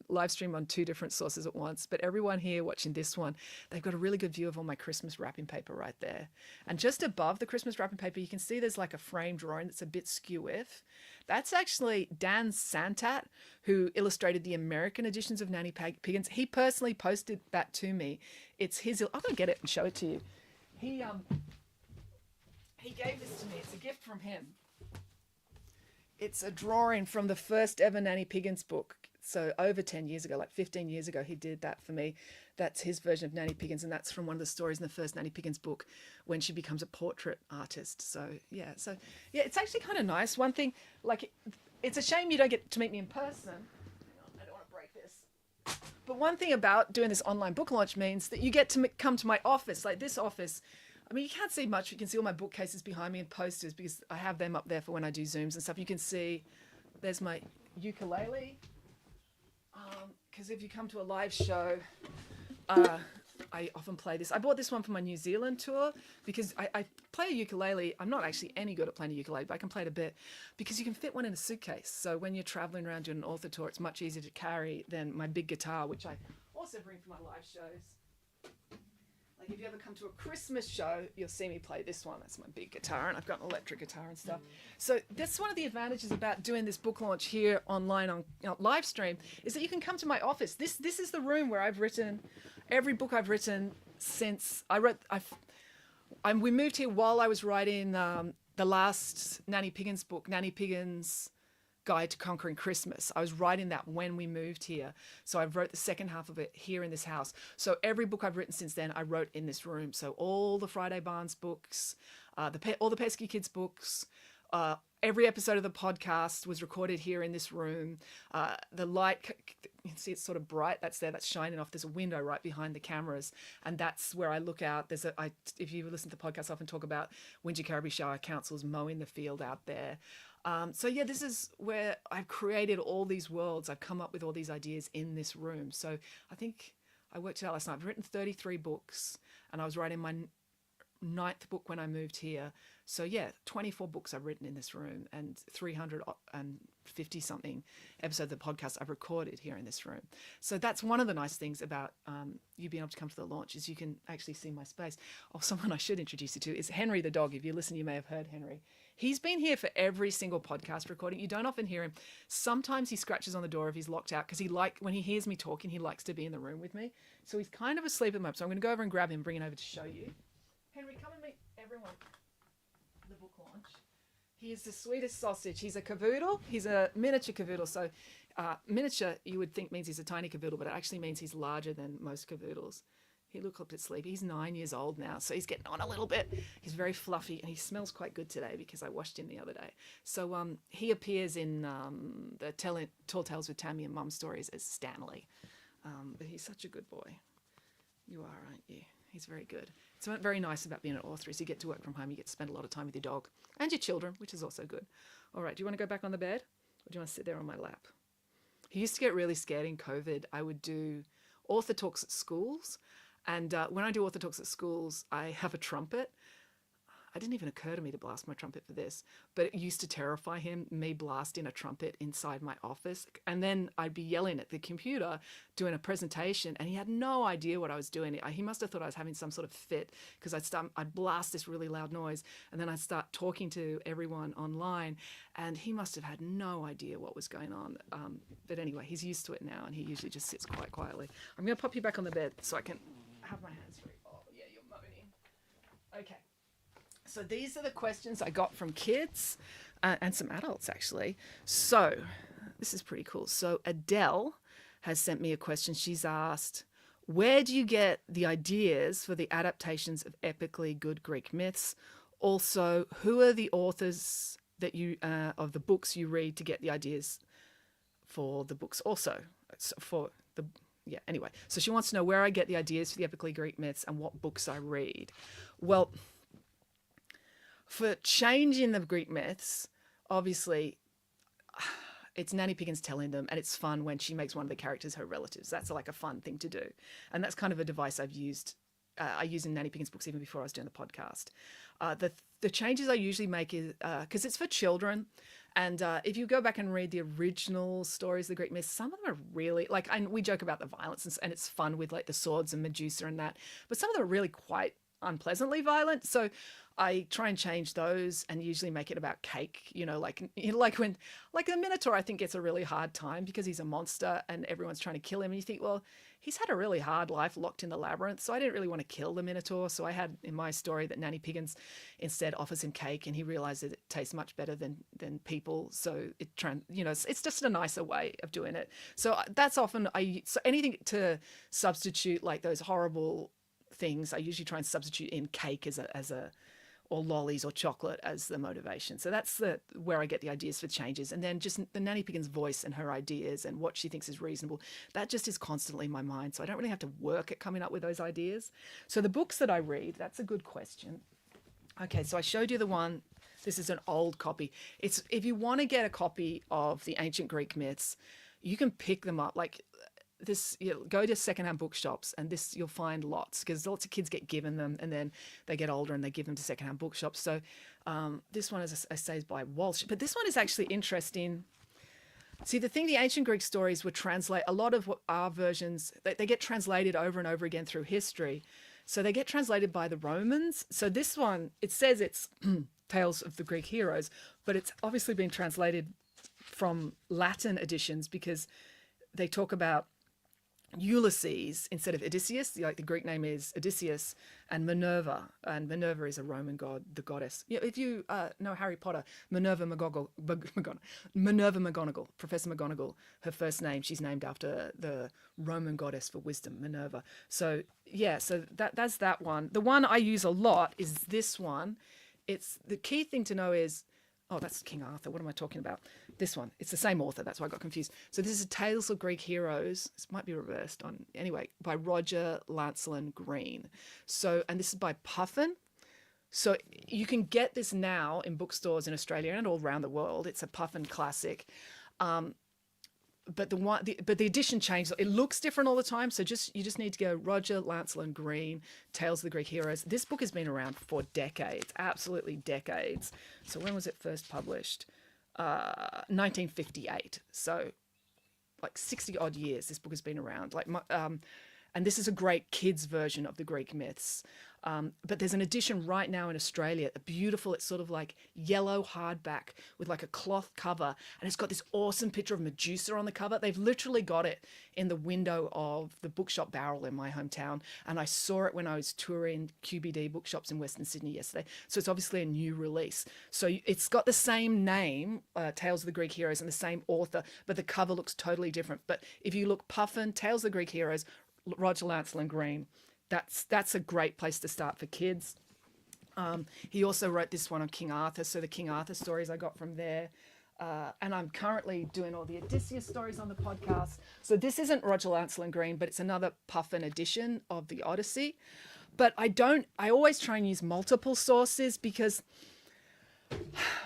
live streaming on 2 different sources at once, but everyone here watching this one, they've got a really good view of all my Christmas wrapping paper right there. And just above the Christmas wrapping paper, you can see there's like a frame drawing that's a bit skew-if. That's actually Dan Santat, who illustrated the American editions of Nanny Piggins. He personally posted that to me. It's his... I'm going to get it and show it to you. He gave this to me. It's a gift from him. It's a drawing from the first ever Nanny Piggins book. So over 10 years ago, like 15 years ago, he did that for me. That's his version of Nanny Piggins, and that's from one of the stories in the first Nanny Piggins book when she becomes a portrait artist. So yeah, it's actually kind of nice. One thing, like, it's a shame you don't get to meet me in person. Hang on, I don't want to break this. But one thing about doing this online book launch means that you get to come to my office, like this office. I mean, you can't see much. You can see all my bookcases behind me and posters because I have them up there for when I do Zooms and stuff. You can see there's my ukulele. Because if you come to a live show, I often play this. I bought this one for my New Zealand tour because I play a ukulele. I'm not actually any good at playing a ukulele, but I can play it a bit because you can fit one in a suitcase. So when you're traveling around doing an author tour, it's much easier to carry than my big guitar, which I also bring for my live shows. Like if you ever come to a Christmas show, you'll see me play this one. That's my big guitar, and I've got an electric guitar and stuff. So that's one of the advantages about doing this book launch here online on live stream, is that you can come to my office. This is the room where I've written every book I've written since we moved here while I was writing the last Nanny Piggins book, Nanny Piggins Guide to Conquering Christmas. I was writing that when we moved here. So I wrote the second half of it here in this house. So every book I've written since then, I wrote in this room. So all the Friday Barnes books, all the Pesky Kids books, every episode of the podcast was recorded here in this room. The light, you can see it's sort of bright. That's shining off. There's a window right behind the cameras, and that's where I look out. If you listen to the podcast, I often talk about Windsor Carriby Shire Council's mowing the field out there. So yeah, this is where I've created all these worlds. I've come up with all these ideas in this room. So I think I worked it out last night. I've written 33 books, and I was writing my ninth book when I moved here. So yeah, 24 books I've written in this room, and 350 something episodes of the podcast I've recorded here in this room. So that's one of the nice things about you being able to come to the launch, is you can actually see my space. Oh, someone I should introduce you to is Henry the dog. If you listen, you may have heard Henry. He's been here for every single podcast recording. You don't often hear him. Sometimes he scratches on the door if he's locked out, because when he hears me talking, he likes to be in the room with me. So he's kind of asleep at the moment. So I'm going to go over and grab him, bring him over to show you. Henry, come and meet everyone at the book launch. He is the sweetest sausage. He's a cavoodle. He's a miniature cavoodle. So miniature, you would think, means he's a tiny cavoodle, but it actually means he's larger than most cavoodles. He looked a bit sleepy. He's 9 years old now, so he's getting on a little bit. He's very fluffy, and he smells quite good today because I washed him the other day. So he appears in the Tall Tales with Tammy and Mum stories as Stanley. But he's such a good boy. You are, aren't you? He's very good. It's very nice about being an author is you get to work from home. You get to spend a lot of time with your dog and your children, which is also good. All right, do you want to go back on the bed, or do you want to sit there on my lap? He used to get really scared in COVID. I would do author talks at schools. And when I do author talks at schools, I have a trumpet. It didn't even occur to me to blast my trumpet for this, but it used to terrify him, me blasting a trumpet inside my office. And then I'd be yelling at the computer doing a presentation, and he had no idea what I was doing. He must have thought I was having some sort of fit, because I'd blast this really loud noise, and then I'd start talking to everyone online, and he must have had no idea what was going on. But anyway, he's used to it now, and he usually just sits quite quietly. I'm going to pop you back on the bed so I can have my hands free. Oh, yeah, you're moaning. Okay. So these are the questions I got from kids and some adults, actually. So this is pretty cool. So Adele has sent me a question. She's asked, where do you get the ideas for the adaptations of epically good Greek myths? Also, who are the authors that of the books you read to get the ideas for the books also? Anyway. So she wants to know where I get the ideas for the epically Greek myths and what books I read. Well, for changing the Greek myths, obviously, it's Nanny Piggins telling them, and it's fun when she makes one of the characters her relatives. That's like a fun thing to do. And that's kind of a device I've used. I use in Nanny Piggins books even before I was doing the podcast. The changes I usually make is, because it's for children, and if you go back and read the original stories, the Greek myths, some of them are really, we joke about the violence, and it's fun with like the swords and Medusa and that, but some of them are really quite unpleasantly violent. So I try and change those and usually make it about cake, like the Minotaur, I think gets a really hard time because he's a monster and everyone's trying to kill him. And you think, well, he's had a really hard life locked in the labyrinth. So I didn't really want to kill the Minotaur. So I had in my story that Nanny Piggins instead offers him cake, and he realizes it tastes much better than people. So it's just a nicer way of doing it. So that's often so anything to substitute like those horrible things, I usually try and substitute in cake or lollies or chocolate as the motivation. So that's where I get the ideas for changes. And then just the Nanny Piggins voice and her ideas and what she thinks is reasonable, that just is constantly in my mind. So I don't really have to work at coming up with those ideas. So the books that I read, that's a good question. Okay, so I showed you the one. This is an old copy. It's if you want to get a copy of the ancient Greek myths, you can pick them up. Like this, go to secondhand bookshops, and this you'll find lots, because lots of kids get given them and then they get older and they give them to secondhand bookshops. So this one, as I say, is by Walsh, but this one is actually interesting. See, the ancient Greek stories were a lot of what our versions, they get translated over and over again through history. So they get translated by the Romans. So this one, it says it's Tales of the Greek Heroes, but it's obviously been translated from Latin editions, because they talk about Ulysses instead of Odysseus. Like the Greek name is Odysseus, and Minerva is a Roman god, the goddess. Yeah, if you know Harry Potter, Minerva McGonagall, Professor McGonagall, her first name, she's named after the Roman goddess for wisdom, Minerva. So yeah, so that's that one. The one I use a lot is this one. It's the key thing to know is, oh, that's King Arthur. What am I talking about? This one. It's the same author. That's why I got confused. So this is Tales of Greek Heroes. This might be reversed on, anyway, by Roger Lancelin Green. So, and this is by Puffin. So you can get this now in bookstores in Australia and all around the world. It's a Puffin classic. But the edition changed. It looks different all the time. So you just need to go Roger Lancelin Green, Tales of the Greek Heroes. This book has been around for decades, absolutely decades. So when was it first published? 1958. So like 60 odd years this book has been around. And this is a great kids version of the Greek myths. But there's an edition right now in Australia, beautiful. It's sort of like yellow hardback with like a cloth cover. And it's got this awesome picture of Medusa on the cover. They've literally got it in the window of the bookshop Barrel in my hometown. And I saw it when I was touring QBD bookshops in Western Sydney yesterday. So it's obviously a new release. So it's got the same name, Tales of the Greek Heroes, and the same author, but the cover looks totally different. But if you look Puffin, Tales of the Greek Heroes, Roger Lancelin Green, that's a great place to start for kids. He also wrote this one on King Arthur, so the King Arthur stories I got from there. And I'm currently doing all the Odysseus stories on the podcast. So this isn't Roger Lancelin Green, but it's another Puffin edition of the Odyssey. But I always try and use multiple sources because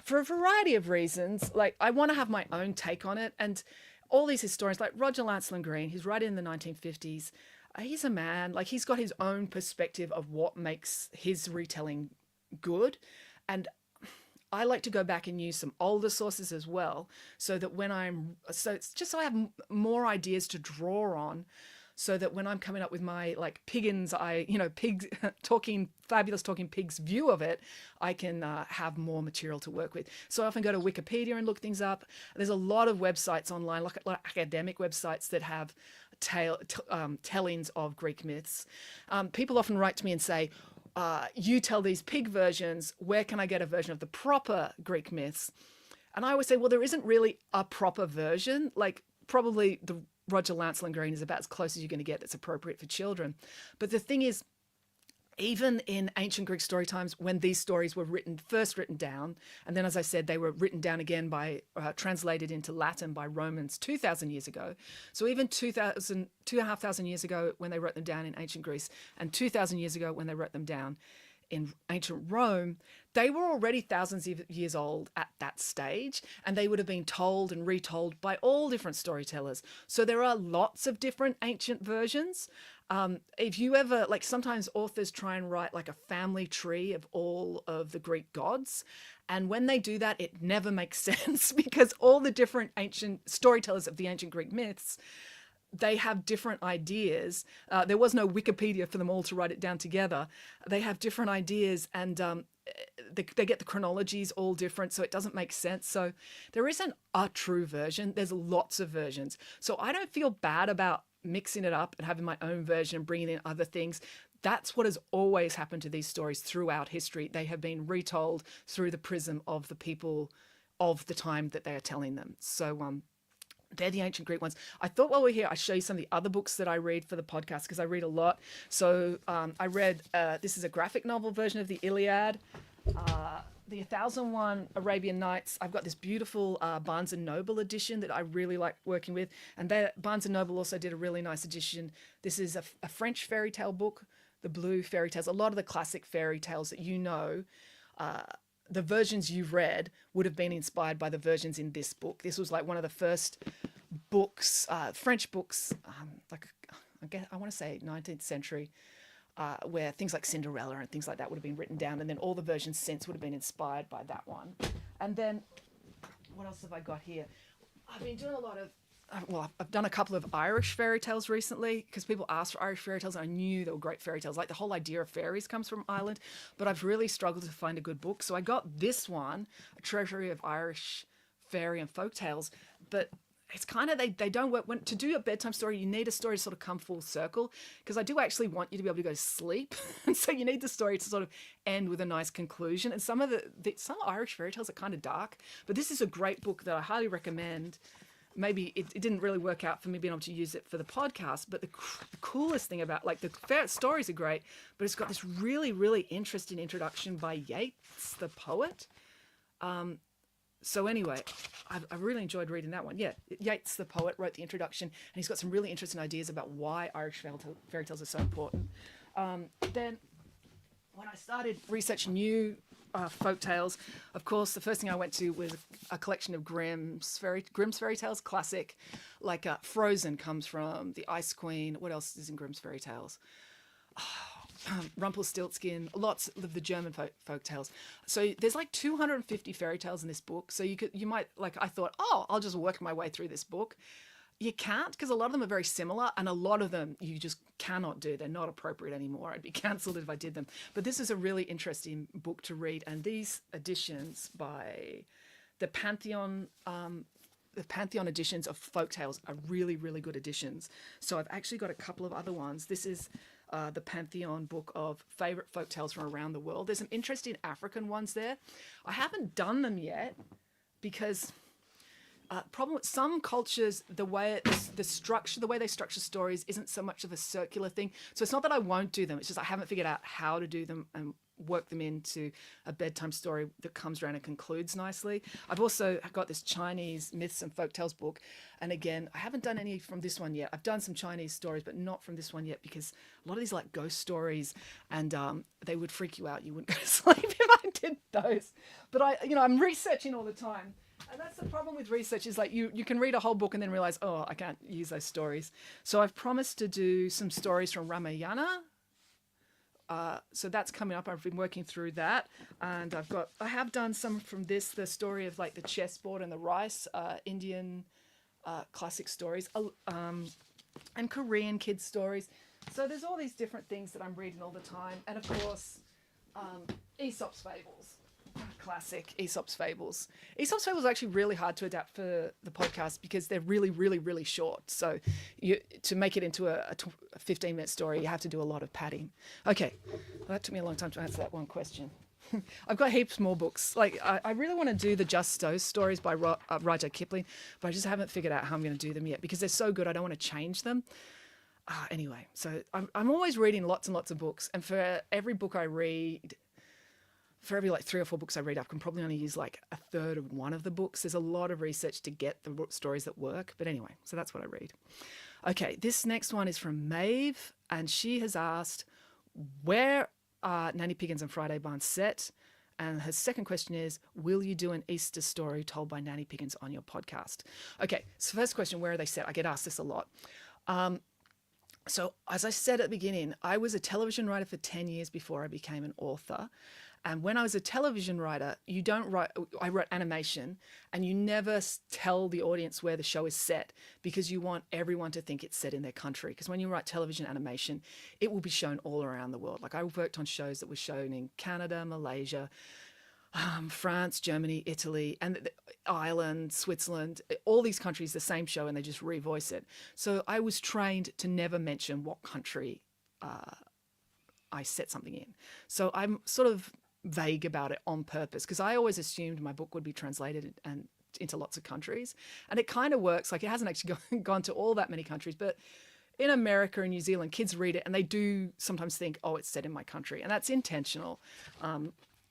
for a variety of reasons, like I want to have my own take on it. And all these historians, like Roger Lancelin Green, he's writing in the 1950s. He's a man, like he's got his own perspective of what makes his retelling good. And I like to go back and use some older sources as well, so that it's just so I have more ideas to draw on, so that when I'm coming up with my like pigs talking pigs view of it, I can have more material to work with. So I often go to Wikipedia and look things up. There's a lot of websites online, like academic websites that have tellings of Greek myths. People often write to me and say, you tell these pig versions, where can I get a version of the proper Greek myths? And I always say, well, there isn't really a proper version. Like probably the Roger Lancelin Green is about as close as you're going to get that's appropriate for children. But the thing is, even in ancient Greek story times, when these stories were first written down, and then, as I said, they were written down again translated into Latin by Romans 2,000 years ago. So even 2,500 years ago when they wrote them down in ancient Greece, and 2,000 years ago when they wrote them down in ancient Rome, they were already thousands of years old at that stage, and they would have been told and retold by all different storytellers. So there are lots of different ancient versions. If you ever, like sometimes authors try and write like a family tree of all of the Greek gods. And when they do that, it never makes sense because all the different ancient storytellers of the ancient Greek myths, they have different ideas. There was no Wikipedia for them all to write it down together. They have different ideas and they get the chronologies all different, so it doesn't make sense. So there isn't a true version. There's lots of versions. So I don't feel bad about mixing it up and having my own version and bringing in other things. That's what has always happened to these stories throughout history. They have been retold through the prism of the people of the time that they are telling them. So they're the ancient Greek ones. I thought while we're here, I'd show you some of the other books that I read for the podcast because I read a lot. So I read, this is a graphic novel version of the Iliad. The 1001 Arabian Nights. I've got this beautiful Barnes & Noble edition that I really like working with. And Barnes & Noble also did a really nice edition. This is a French fairy tale book, the Blue fairy tales. A lot of the classic fairy tales that you know, the versions you've read would have been inspired by the versions in this book. This was like one of the first books, French books, I want to say 19th century, where things like Cinderella and things like that would have been written down, and then all the versions since would have been inspired by that one. And then, what else have I got here? I've been doing a lot of, I've done a couple of Irish fairy tales recently because people asked for Irish fairy tales and I knew they were great fairy tales. Like the whole idea of fairies comes from Ireland, but I've really struggled to find a good book. So I got this one, A Treasury of Irish Fairy and Folk Tales, but it's kind of they don't work. When to do a bedtime story, you need a story to sort of come full circle, because I do actually want you to be able to go to sleep, and so you need the story to sort of end with a nice conclusion. And some of some Irish fairy tales are kind of dark, but this is a great book that I highly recommend. Maybe it didn't really work out for me being able to use it for the podcast, but the coolest thing about, like, the stories are great, but it's got this really, really interesting introduction by Yeats, the poet. So anyway, I really enjoyed reading that one. Yeah, Yeats, the poet, wrote the introduction, and he's got some really interesting ideas about why Irish fairy tales are so important. Then, when I started researching new folk tales, of course, the first thing I went to was a collection of Grimm's fairy tales, classic. Like Frozen comes from the Ice Queen. What else is in Grimm's fairy tales? Rumpelstiltskin, lots of the German folk tales. So there's like 250 fairy tales in this book. So you might, like, I thought, oh, I'll just work my way through this book. You can't, because a lot of them are very similar, and a lot of them you just cannot do. They're not appropriate anymore. I'd be cancelled if I did them. But this is a really interesting book to read, and these editions by the Pantheon editions of folk tales are really, really good editions. So I've actually got a couple of other ones. This is the Pantheon book of favourite folk tales from around the world. There's some interesting African ones there. I haven't done them yet because problem with some cultures, the way the way they structure stories isn't so much of a circular thing. So it's not that I won't do them. It's just I haven't figured out how to do them and work them into a bedtime story that comes around and concludes nicely. I've also got this Chinese myths and folktales book, and again, I haven't done any from this one yet. I've done some Chinese stories, but not from this one yet, because a lot of these are like ghost stories, and they would freak you out. You wouldn't go to sleep if I did those. But I'm researching all the time. And that's the problem with research, is like you can read a whole book and then realize, oh, I can't use those stories. So I've promised to do some stories from Ramayana. So that's coming up. I've been working through that, and I have done some from this, the story of like the chessboard and the rice, Indian classic stories, and Korean kids stories. So there's all these different things that I'm reading all the time, and of course, Aesop's fables. Classic Aesop's fables. Aesop's fables are actually really hard to adapt for the podcast because they're really, really, really short. So to make it into a 15-minute story, you have to do a lot of padding. Okay, well, that took me a long time to answer that one question. I've got heaps more books. Like I really want to do the Just So stories by Rudyard Kipling, but I just haven't figured out how I'm going to do them yet because they're so good. I don't want to change them. Anyway, so I'm always reading lots and lots of books, and for every book I read, for every like 3 or 4 books I read, I can probably only use like a third of one of the books. There's a lot of research to get the stories that work. But anyway, so that's what I read. Okay, this next one is from Maeve, and she has asked, where are Nanny Piggins and Friday Barnes set? And her second question is, will you do an Easter story told by Nanny Piggins on your podcast? Okay, so first question, where are they set? I get asked this a lot. So as I said at the beginning, I was a television writer for 10 years before I became an author. And when I was a television writer, I wrote animation, and you never tell the audience where the show is set because you want everyone to think it's set in their country. Because when you write television animation, it will be shown all around the world. Like I worked on shows that were shown in Canada, Malaysia, France, Germany, Italy, and Ireland, Switzerland, all these countries, the same show, and they just revoice it. So I was trained to never mention what country I set something in. So I'm sort of vague about it on purpose because I always assumed my book would be translated and into lots of countries, and it kind of works. Like it hasn't actually gone to all that many countries, but in America and New Zealand, kids read it and they do sometimes think, oh, it's set in my country, and that's intentional.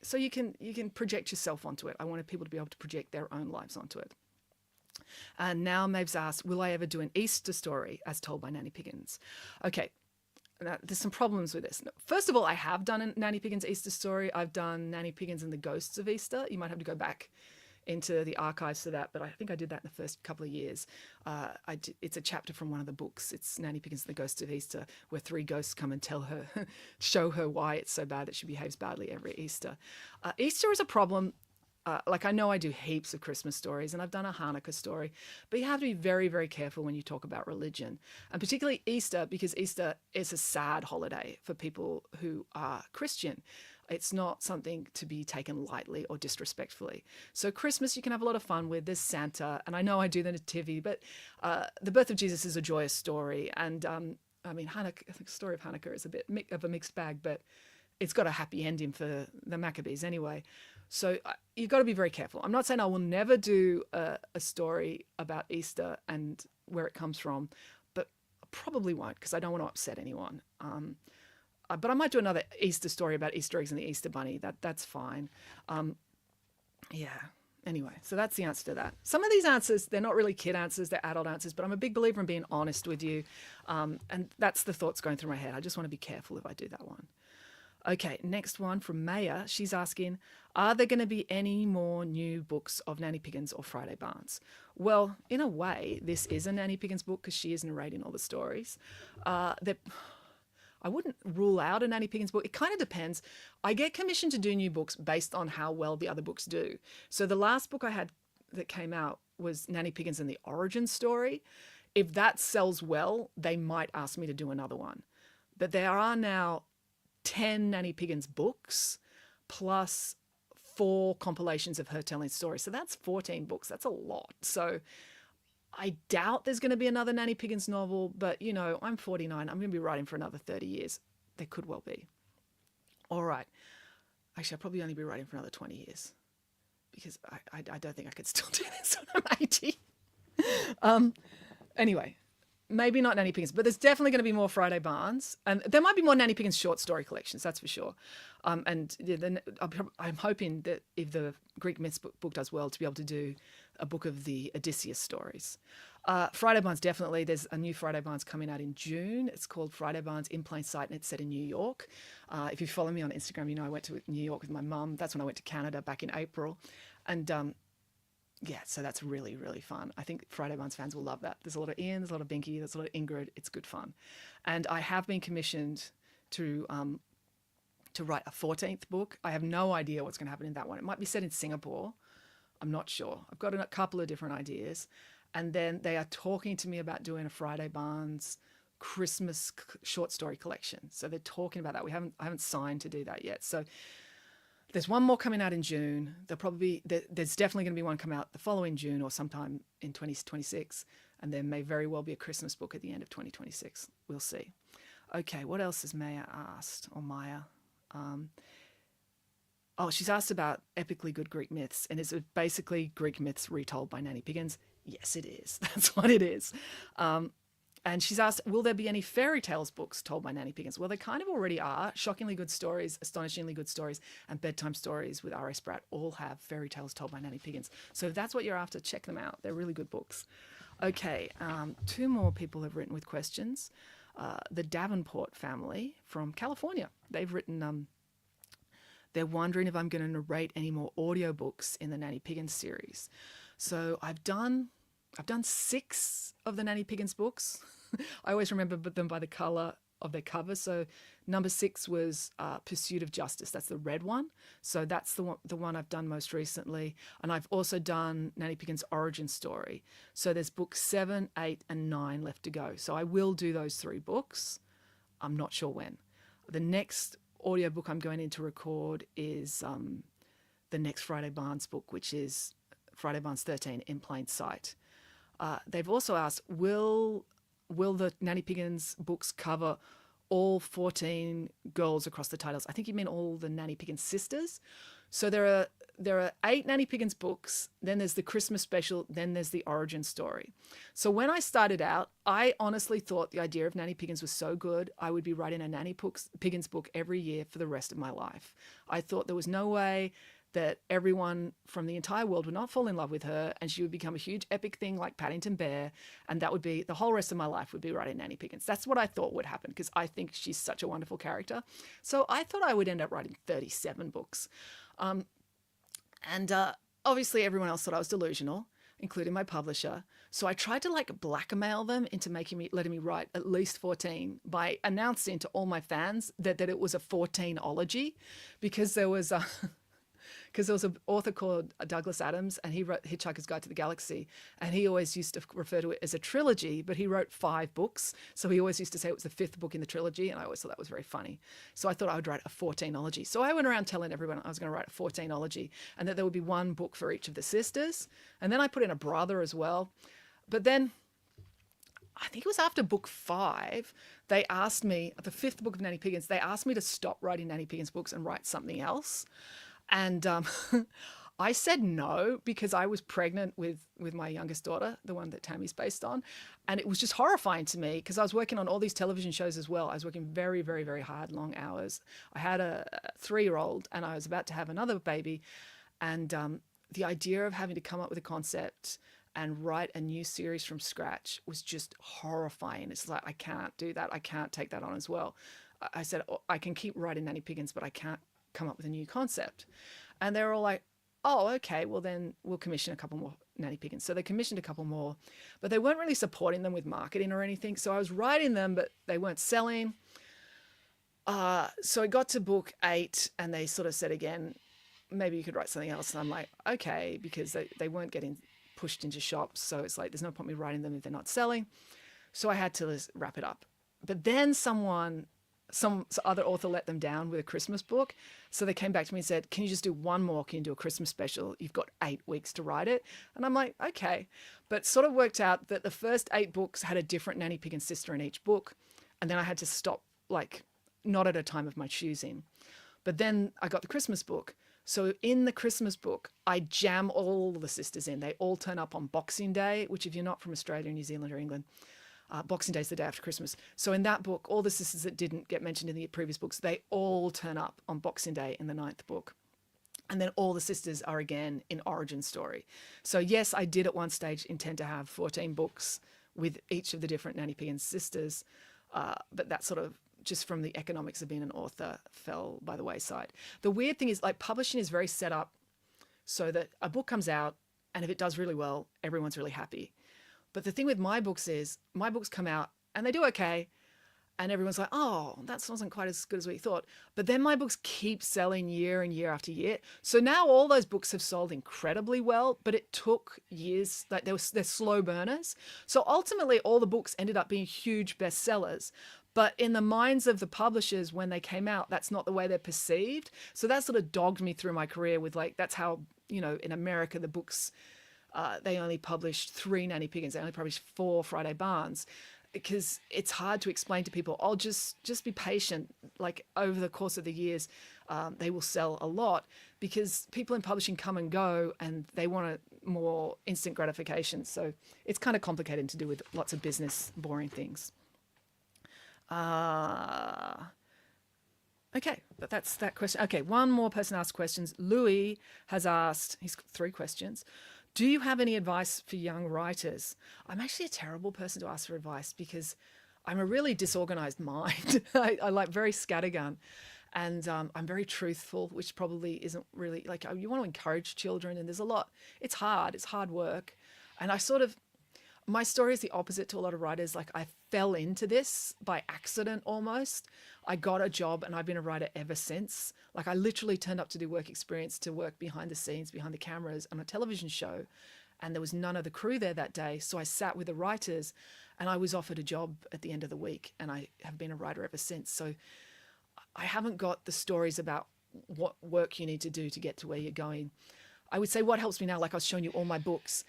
So you can project yourself onto it. I wanted people to be able to project their own lives onto it. And now Maeve's asked, will I ever do an Easter story as told by Nanny Piggins? Okay. Now, there's some problems with this. First of all, I have done a Nanny Piggins Easter story. I've done Nanny Piggins and the Ghosts of Easter. You might have to go back into the archives for that, but I think I did that in the first couple of years. It's a chapter from one of the books. It's Nanny Piggins and the Ghosts of Easter, where 3 ghosts come and tell her, show her why it's so bad that she behaves badly every Easter. Easter is a problem. Like I know I do heaps of Christmas stories, and I've done a Hanukkah story, but you have to be very, very careful when you talk about religion, and particularly Easter, because Easter is a sad holiday for people who are Christian. It's not something to be taken lightly or disrespectfully. So Christmas you can have a lot of fun with. There's Santa, and I know I do the Nativity, but the birth of Jesus is a joyous story. And I mean, Hanukkah, the story of Hanukkah is a bit of a mixed bag, but it's got a happy ending for the Maccabees anyway. So you've got to be very careful. I'm not saying I will never do a story about Easter and where it comes from, but I probably won't because I don't want to upset anyone. But I might do another Easter story about Easter eggs and the Easter Bunny. That's fine. Yeah. Anyway, so that's the answer to that. Some of these answers, they're not really kid answers, they're adult answers, but I'm a big believer in being honest with you. And that's the thoughts going through my head. I just want to be careful if I do that one. Okay, next one from Maya. She's asking, are there going to be any more new books of Nanny Piggins or Friday Barnes? Well, in a way, this is a Nanny Piggins book because she is narrating all the stories. I wouldn't rule out a Nanny Piggins book. It kind of depends. I get commissioned to do new books based on how well the other books do. So the last book I had that came out was Nanny Piggins and the Origin Story. If that sells well, they might ask me to do another one. But there are now 10 Nanny Piggins books plus 4 compilations of her telling stories. So that's 14 books. That's a lot. So I doubt there's going to be another Nanny Piggins novel, but, you know, I'm 49. I'm going to be writing for another 30 years. There could well be. All right. Actually, I'll probably only be writing for another 20 years because I don't think I could still do this when I'm 80. Anyway, maybe not Nanny Piggins, but there's definitely going to be more Friday Barnes. And there might be more Nanny Piggins short story collections, that's for sure. And then I'm hoping that if the Greek Myths book does well, to be able to do a book of the Odysseus stories. Friday Barnes, definitely. There's a new Friday Barnes coming out in June. It's called Friday Barnes in Plain Sight, and it's set in New York. If you follow me on Instagram, you know I went to New York with my mum. That's when I went to Canada back in April. And yeah, so that's really, really fun. I think Friday Barnes fans will love that. There's a lot of Ian, there's a lot of Binky, there's a lot of Ingrid. It's good fun. And I have been commissioned to write a 14th book. I have no idea what's going to happen in that one. It might be set in Singapore. I'm not sure. I've got a couple of different ideas. And then they are talking to me about doing a Friday Barnes Christmas short story collection. So they're talking about that. I haven't signed to do that yet. So there's one more coming out in June. There's definitely going to be one come out the following June or sometime in 2026. And there may very well be a Christmas book at the end of 2026. We'll see. Okay, what else has Maya asked? Or Maya? She's asked about epically good Greek myths. And is it basically Greek myths retold by Nanny Piggins? Yes, it is. That's what it is. And she's asked, will there be any fairy tales books told by Nanny Piggins? Well, there kind of already are. Shockingly Good Stories, Astonishingly Good Stories, and Bedtime Stories with R.A. Spratt all have fairy tales told by Nanny Piggins. So if that's what you're after, check them out. They're really good books. Okay, 2 more people have written with questions. The Davenport family from California. They've written, they're wondering if I'm going to narrate any more audiobooks in the Nanny Piggins series. So I've done 6 of the Nanny Piggins books. I always remember them by the colour of their cover. So number 6 was Pursuit of Justice. That's the red one. So that's the one I've done most recently. And I've also done Nanny Piggins' origin story. So there's books 7, 8, and 9 left to go. So I will do those 3 books. I'm not sure when. The next audiobook I'm going in to record is the next Friday Barnes book, which is Friday Barnes 13 in Plain Sight. They've also asked, will the Nanny Piggins books cover all 14 girls across the titles? I think you mean all the Nanny Piggins sisters. So there are 8 Nanny Piggins books, then there's the Christmas special, then there's the origin story. So when I started out, I honestly thought the idea of Nanny Piggins was so good, I would be writing a Nanny Piggins book every year for the rest of my life. I thought there was no way that everyone from the entire world would not fall in love with her and she would become a huge epic thing like Paddington Bear, and that would be the whole rest of my life would be writing Nanny Piggins. That's what I thought would happen because I think she's such a wonderful character. So I thought I would end up writing 37 books. Obviously everyone else thought I was delusional, including my publisher. So I tried to blackmail them into letting me write at least 14 by announcing to all my fans that it was a 14-ology, because there was because there was an author called Douglas Adams, and he wrote Hitchhiker's Guide to the Galaxy, and he always used to refer to it as a trilogy, but he wrote 5 books, so he always used to say it was the 5th book in the trilogy, and I always thought that was very funny. So I thought I would write a 14ology. So I went around telling everyone I was going to write a 14ology, and that there would be 1 book for each of the sisters, and then I put in a brother as well. But then I think it was after book 5, they asked me, the 5th book of Nanny Piggins, they asked me to stop writing Nanny Piggins books and write something else. And I said no, because I was pregnant with my youngest daughter, the one that Tammy's based on. And it was just horrifying to me, because I was working on all these television shows as well. I was working very, very, very hard, long hours. I had a 3-year-old, and I was about to have another baby. And the idea of having to come up with a concept and write a new series from scratch was just horrifying. It's like, I can't do that. I can't take that on as well. I said, oh, I can keep writing Nanny Piggins, but I can't come up with a new concept. And they were all like, oh, okay, well then we'll commission a couple more Nanny Piggins. So they commissioned a couple more, but they weren't really supporting them with marketing or anything. So I was writing them, but they weren't selling. So I got to book 8, and they sort of said again, maybe you could write something else. And I'm like, okay, because they weren't getting pushed into shops, so it's like there's no point me writing them if they're not selling. So I had to wrap it up. But then some other author let them down with a Christmas book, so they came back to me and said, can you just do 1 more? Can you do a Christmas special? You've got 8 weeks to write it. And I'm like, okay. But it sort of worked out that the first 8 books had a different Nanny Piggins sister in each book, and then I had to stop, like, not at a time of my choosing. But then I got the Christmas book. So in the Christmas book, I jam all the sisters in. They all turn up on Boxing Day, which if you're not from Australia, New Zealand or England, Boxing Day is the day after Christmas. So in that book, all the sisters that didn't get mentioned in the previous books, they all turn up on Boxing Day in the 9th book. And then all the sisters are again in origin story. So yes, I did at one stage intend to have 14 books with each of the different Nanny Piggins sisters, but that sort of, just from the economics of being an author, fell by the wayside. The weird thing is, like, publishing is very set up so that a book comes out, and if it does really well, everyone's really happy. But the thing with my books is, my books come out and they do okay, and everyone's like, oh, that wasn't quite as good as we thought. But then my books keep selling year and year after year. So now all those books have sold incredibly well, but it took years. Like, they're slow burners. So ultimately, all the books ended up being huge bestsellers. But in the minds of the publishers, when they came out, that's not the way they're perceived. So that sort of dogged me through my career with, like, that's how, in America, the books, they only published 3 Nanny Piggins. They only published 4 Friday Barnes, because it's hard to explain to people, oh, just be patient. Like, over the course of the years, they will sell a lot, because people in publishing come and go, and they want a more instant gratification. So it's kind of complicated to do with lots of business, boring things. Okay, but that's that question. Okay, one more person asked questions. Louis has asked, he's got 3 questions. Do you have any advice for young writers? I'm actually a terrible person to ask for advice, because I'm a really disorganized mind. I like very scattergun, and I'm very truthful, which probably isn't really, like, you want to encourage children, and there's a lot. It's hard work. And my story is the opposite to a lot of writers. Like, I fell into this by accident almost. I got a job, and I've been a writer ever since. Like, I literally turned up to do work experience, to work behind the scenes, behind the cameras on a television show. And there was none of the crew there that day. So I sat with the writers, and I was offered a job at the end of the week. And I have been a writer ever since. So I haven't got the stories about what work you need to do to get to where you're going. I would say what helps me now, like I was showing you all my books,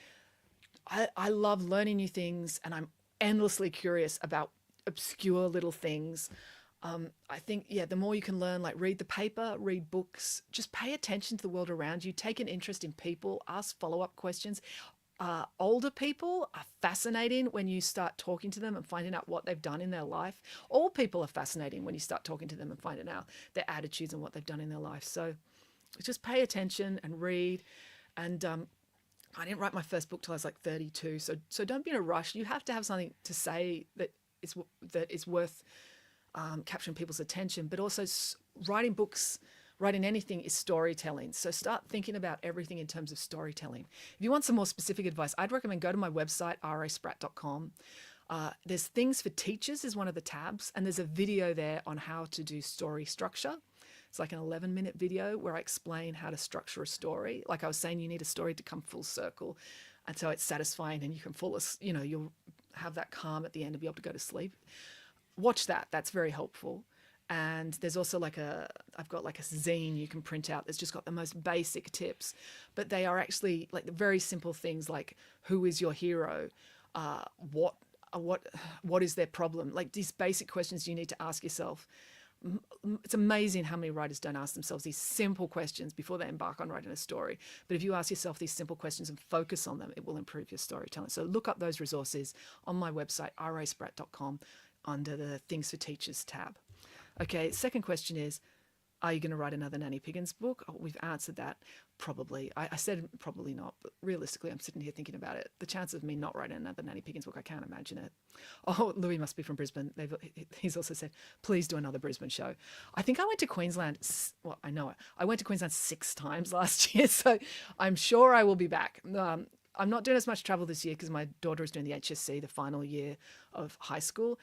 I love learning new things, and I'm endlessly curious about obscure little things. I think, the more you can learn, like, read the paper, read books, just pay attention to the world around you, take an interest in people, ask follow-up questions. Older people are fascinating when you start talking to them and finding out what they've done in their life. All people are fascinating when you start talking to them and finding out their attitudes and what they've done in their life. So just pay attention and read. And I didn't write my first book till I was like 32. So don't be in a rush. You have to have something to say that is worth capturing people's attention. But also, writing books, writing anything is storytelling. So start thinking about everything in terms of storytelling. If you want some more specific advice, I'd recommend go to my website, raspratt.com. There's things for teachers is one of the tabs, and there's a video there on how to do story structure. It's like an 11-minute video where I explain how to structure a story. Like I was saying, you need a story to come full circle. And so it's satisfying and you can you'll have that calm at the end and be able to go to sleep. Watch that. That's very helpful. And there's also I've got like a zine you can print out that's just got the most basic tips, but they are actually like the very simple things like who is your hero, what is their problem, like these basic questions you need to ask yourself. It's amazing how many writers don't ask themselves these simple questions before they embark on writing a story. But if you ask yourself these simple questions and focus on them, it will improve your storytelling. So look up those resources on my website, raspratt.com, under the Things for Teachers tab. Okay, second question is, are you going to write another Nanny Piggins book? Oh, we've answered that. Probably. I said probably not, but realistically, I'm sitting here thinking about it. The chance of me not writing another Nanny Piggins book, I can't imagine it. Oh, Louis must be from Brisbane. He's also said, please do another Brisbane show. I think I went to Queensland. Well, I know it. I went to Queensland 6 times last year, so I'm sure I will be back. I'm not doing as much travel this year because my daughter is doing the HSC, the final year of high school.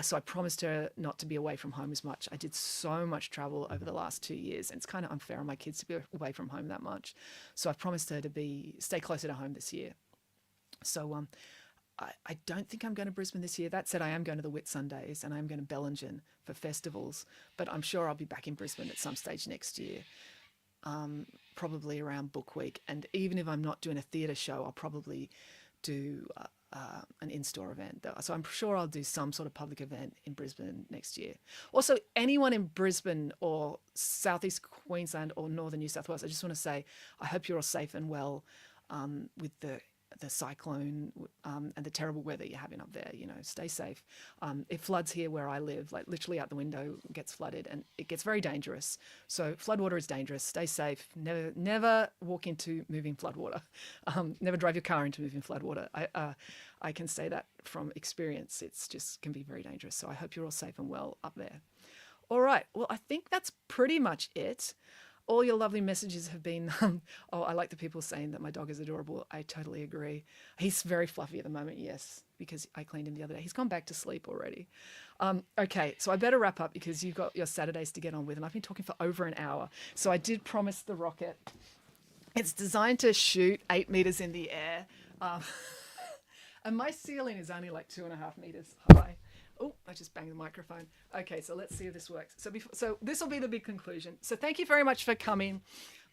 So I promised her not to be away from home as much. I did so much travel over the last 2 years, and it's kind of unfair on my kids to be away from home that much. So I promised her to stay closer to home this year. So I don't think I'm going to Brisbane this year. That said, I am going to the Whitsundays and I'm going to Bellingen for festivals, but I'm sure I'll be back in Brisbane at some stage next year. Probably around Book Week, and even if I'm not doing a theatre show, I'll probably do an in-store event. So I'm sure I'll do some sort of public event in Brisbane next year. Also, anyone in Brisbane or Southeast Queensland or Northern New South Wales, I just want to say I hope you're all safe and well with the cyclone and the terrible weather you're having up there. Stay safe. It floods here where I live, like literally out the window gets flooded, and it gets very dangerous. So floodwater is dangerous. Stay safe. Never walk into moving floodwater. Never drive your car into moving floodwater. I can say that from experience. It's just can be very dangerous. So I hope you're all safe and well up there. All right. Well, I think that's pretty much it. All your lovely messages have been, I like the people saying that my dog is adorable. I totally agree. He's very fluffy at the moment, yes, because I cleaned him the other day. He's gone back to sleep already. Okay, so I better wrap up because you've got your Saturdays to get on with, and I've been talking for over an hour. So I did promise the rocket. It's designed to shoot 8 meters in the air. And my ceiling is only like 2.5 meters high. Oh, I just banged the microphone. Okay, so let's see if this works. So this will be the big conclusion. So thank you very much for coming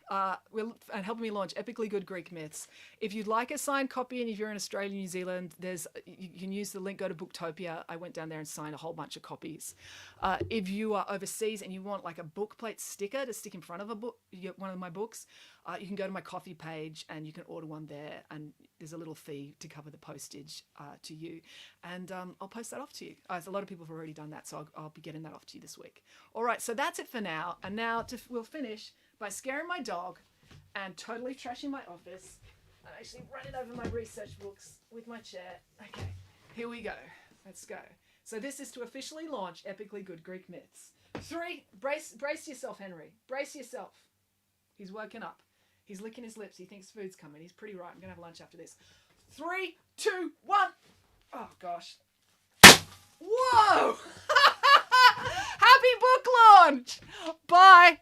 and helping me launch Epically Good Greek Myths. If you'd like a signed copy, and if you're in Australia, New Zealand, you can use the link, go to Booktopia. I went down there and signed a whole bunch of copies. If you are overseas and you want like a book plate sticker to stick in front of a book, one of my books, you can go to my Coffee page and you can order one there, and there's a little fee to cover the postage to you, and I'll post that off to you. A lot of people have already done that, so I'll be getting that off to you this week. All right, so that's it for now, and now we'll finish by scaring my dog and totally trashing my office. I'm actually running over my research books with my chair. Okay, here we go. Let's go. So this is to officially launch Epically Good Greek Myths. 3, brace yourself, Henry. Brace yourself. He's woken up. He's licking his lips. He thinks food's coming. He's pretty right. I'm going to have lunch after this. 3, 2, 1. Oh, gosh. Whoa! Happy book launch! Bye.